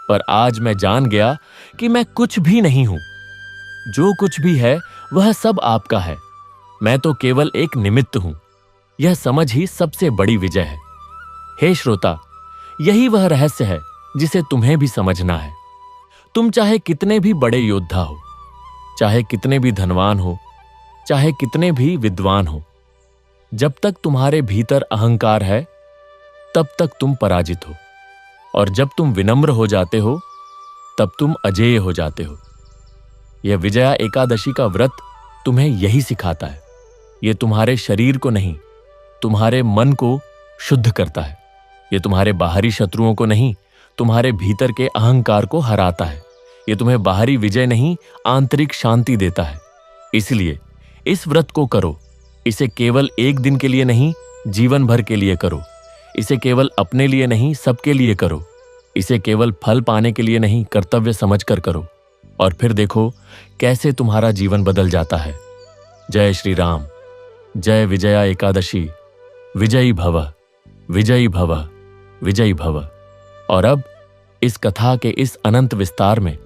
पर आज मैं जान गया कि मैं कुछ भी नहीं हूं। जो कुछ भी है वह सब आपका है। मैं तो केवल एक निमित्त हूं। यह समझ ही सबसे बड़ी विजय है। हे श्रोता, यही वह रहस्य है जिसे तुम्हें भी समझना है। तुम चाहे कितने भी बड़े योद्धा हो, चाहे कितने भी धनवान हो, चाहे कितने भी विद्वान हो, जब तक तुम्हारे भीतर अहंकार है तब तक तुम पराजित हो, और जब तुम विनम्र हो जाते हो तब तुम अजेय हो जाते हो। यह विजया एकादशी का व्रत तुम्हें यही सिखाता है। यह तुम्हारे शरीर को नहीं, तुम्हारे मन को शुद्ध करता है। यह तुम्हारे बाहरी शत्रुओं को नहीं, तुम्हारे भीतर के अहंकार को हराता है। यह तुम्हें बाहरी विजय नहीं, आंतरिक शांति देता है। इसलिए इस व्रत को करो। इसे केवल एक दिन के लिए नहीं, जीवन भर के लिए करो। इसे केवल अपने लिए नहीं, सबके लिए करो। इसे केवल फल पाने के लिए नहीं, कर्तव्य समझकर करो, और फिर देखो कैसे तुम्हारा जीवन बदल जाता है। जय श्री राम। जय विजया एकादशी। विजयी भव, विजयी भव, विजयी भव। और अब इस कथा के इस अनंत विस्तार में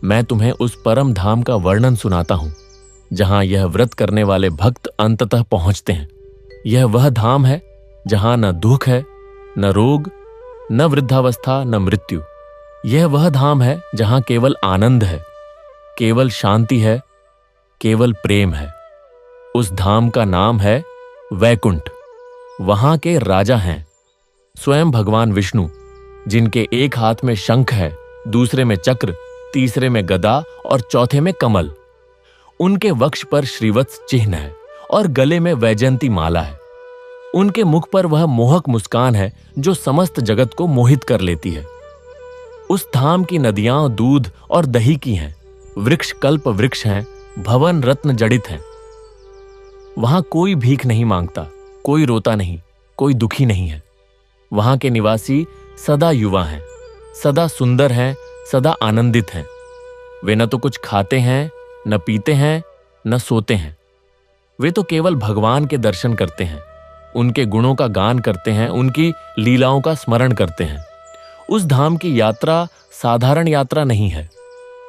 मैं तुम्हें उस परम धाम का वर्णन सुनाता हूं जहां यह व्रत करने वाले भक्त अंततः पहुंचते हैं। यह वह धाम है जहां न दुख है, न रोग, न वृद्धावस्था, न मृत्यु। यह वह धाम है जहां केवल आनंद है, केवल शांति है, केवल प्रेम है। उस धाम का नाम है वैकुंठ। वहां के राजा हैं स्वयं भगवान विष्णु, जिनके एक हाथ में शंख है, दूसरे में चक्र, तीसरे में गदा और चौथे में कमल। उनके वक्ष पर श्रीवत्स चिन्ह है और गले में वैजयंती माला है। उनके मुख पर वह मोहक मुस्कान है जो समस्त जगत को मोहित कर लेती है। उस धाम की नदियां दूध और दही की हैं, वृक्ष कल्प वृक्ष हैं, भवन रत्न जड़ित हैं। वहां कोई भीख नहीं मांगता, कोई रोता नहीं, कोई दुखी नहीं है। वहां के निवासी सदा युवा हैं, सदा सुंदर हैं, सदा आनंदित हैं। वे न तो कुछ खाते हैं, न पीते हैं, न सोते हैं। वे तो केवल भगवान के दर्शन करते हैं, उनके गुणों का गान करते हैं, उनकी लीलाओं का स्मरण करते हैं। उस धाम की यात्रा साधारण यात्रा नहीं है।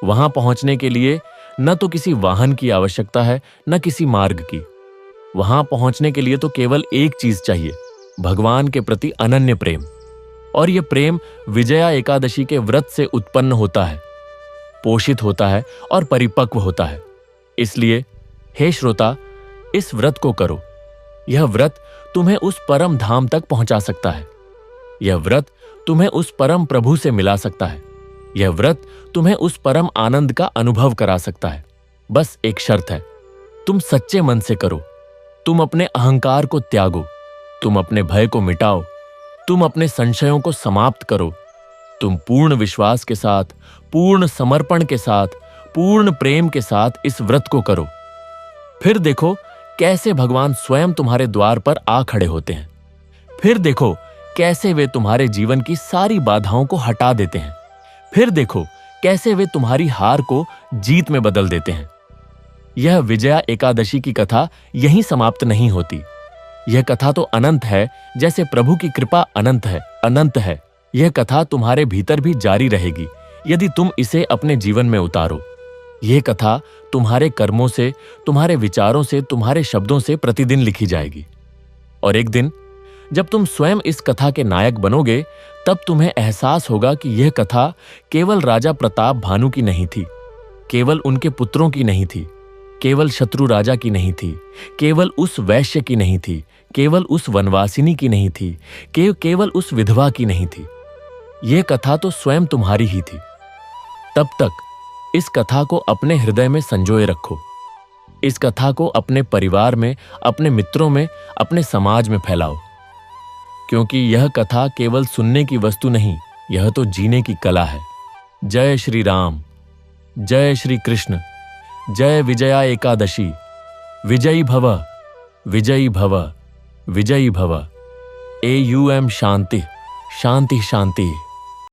वहां पहुंचने के लिए न तो किसी वाहन की आवश्यकता है, न किसी मार्ग की। वहां पहुंचने के लिए तो केवल एक चीज चाहिए, भगवान के प्रति अनन्य प्रेम। और यह प्रेम विजया एकादशी के व्रत से उत्पन्न होता है, पोषित होता है और परिपक्व होता है। इसलिए हे श्रोता, इस व्रत को करो। यह व्रत तुम्हें उस परम धाम तक पहुंचा सकता है। यह व्रत तुम्हें उस परम प्रभु से मिला सकता है। यह व्रत तुम्हें उस परम आनंद का अनुभव करा सकता है। बस एक शर्त है, तुम सच्चे मन से करो। तुम अपने अहंकार को त्यागो, तुम अपने भय को मिटाओ, तुम अपने संशयों को समाप्त करो। तुम पूर्ण विश्वास के साथ, पूर्ण समर्पण के साथ, पूर्ण प्रेम के साथ इस व्रत को करो। फिर देखो कैसे भगवान स्वयं तुम्हारे द्वार पर आ खड़े होते हैं। फिर देखो कैसे वे तुम्हारे जीवन की सारी बाधाओं को हटा देते हैं। फिर देखो कैसे वे तुम्हारी हार को जीत में बदल देते हैं। यह विजया एकादशी की कथा यहीं समाप्त नहीं होती। यह कथा तो अनंत है, जैसे प्रभु की कृपा अनंत है, अनंत है। यह कथा तुम्हारे भीतर भी जारी रहेगी यदि तुम इसे अपने जीवन में उतारो। यह कथा तुम्हारे कर्मों से, तुम्हारे विचारों से, तुम्हारे शब्दों से प्रतिदिन लिखी जाएगी। और एक दिन जब तुम स्वयं इस कथा के नायक बनोगे, तब तुम्हें एहसास होगा कि यह कथा केवल राजा प्रताप भानु की नहीं थी, केवल उनके पुत्रों की नहीं थी, केवल शत्रु राजा की नहीं थी, केवल उस वैश्य की नहीं थी, केवल उस वनवासिनी की नहीं थी, केवल उस विधवा की नहीं थी। यह कथा तो स्वयं तुम्हारी ही थी। तब तक इस कथा को अपने हृदय में संजोए रखो। इस कथा को अपने परिवार में, अपने मित्रों में, अपने समाज में फैलाओ, क्योंकि यह कथा केवल सुनने की वस्तु नहीं, यह तो जीने की कला है। जय श्री राम, जय श्री कृष्ण, जय विजया एकादशी। विजयी भव, विजयी भव, विजयी भव। AUM शांति, शांति शांति।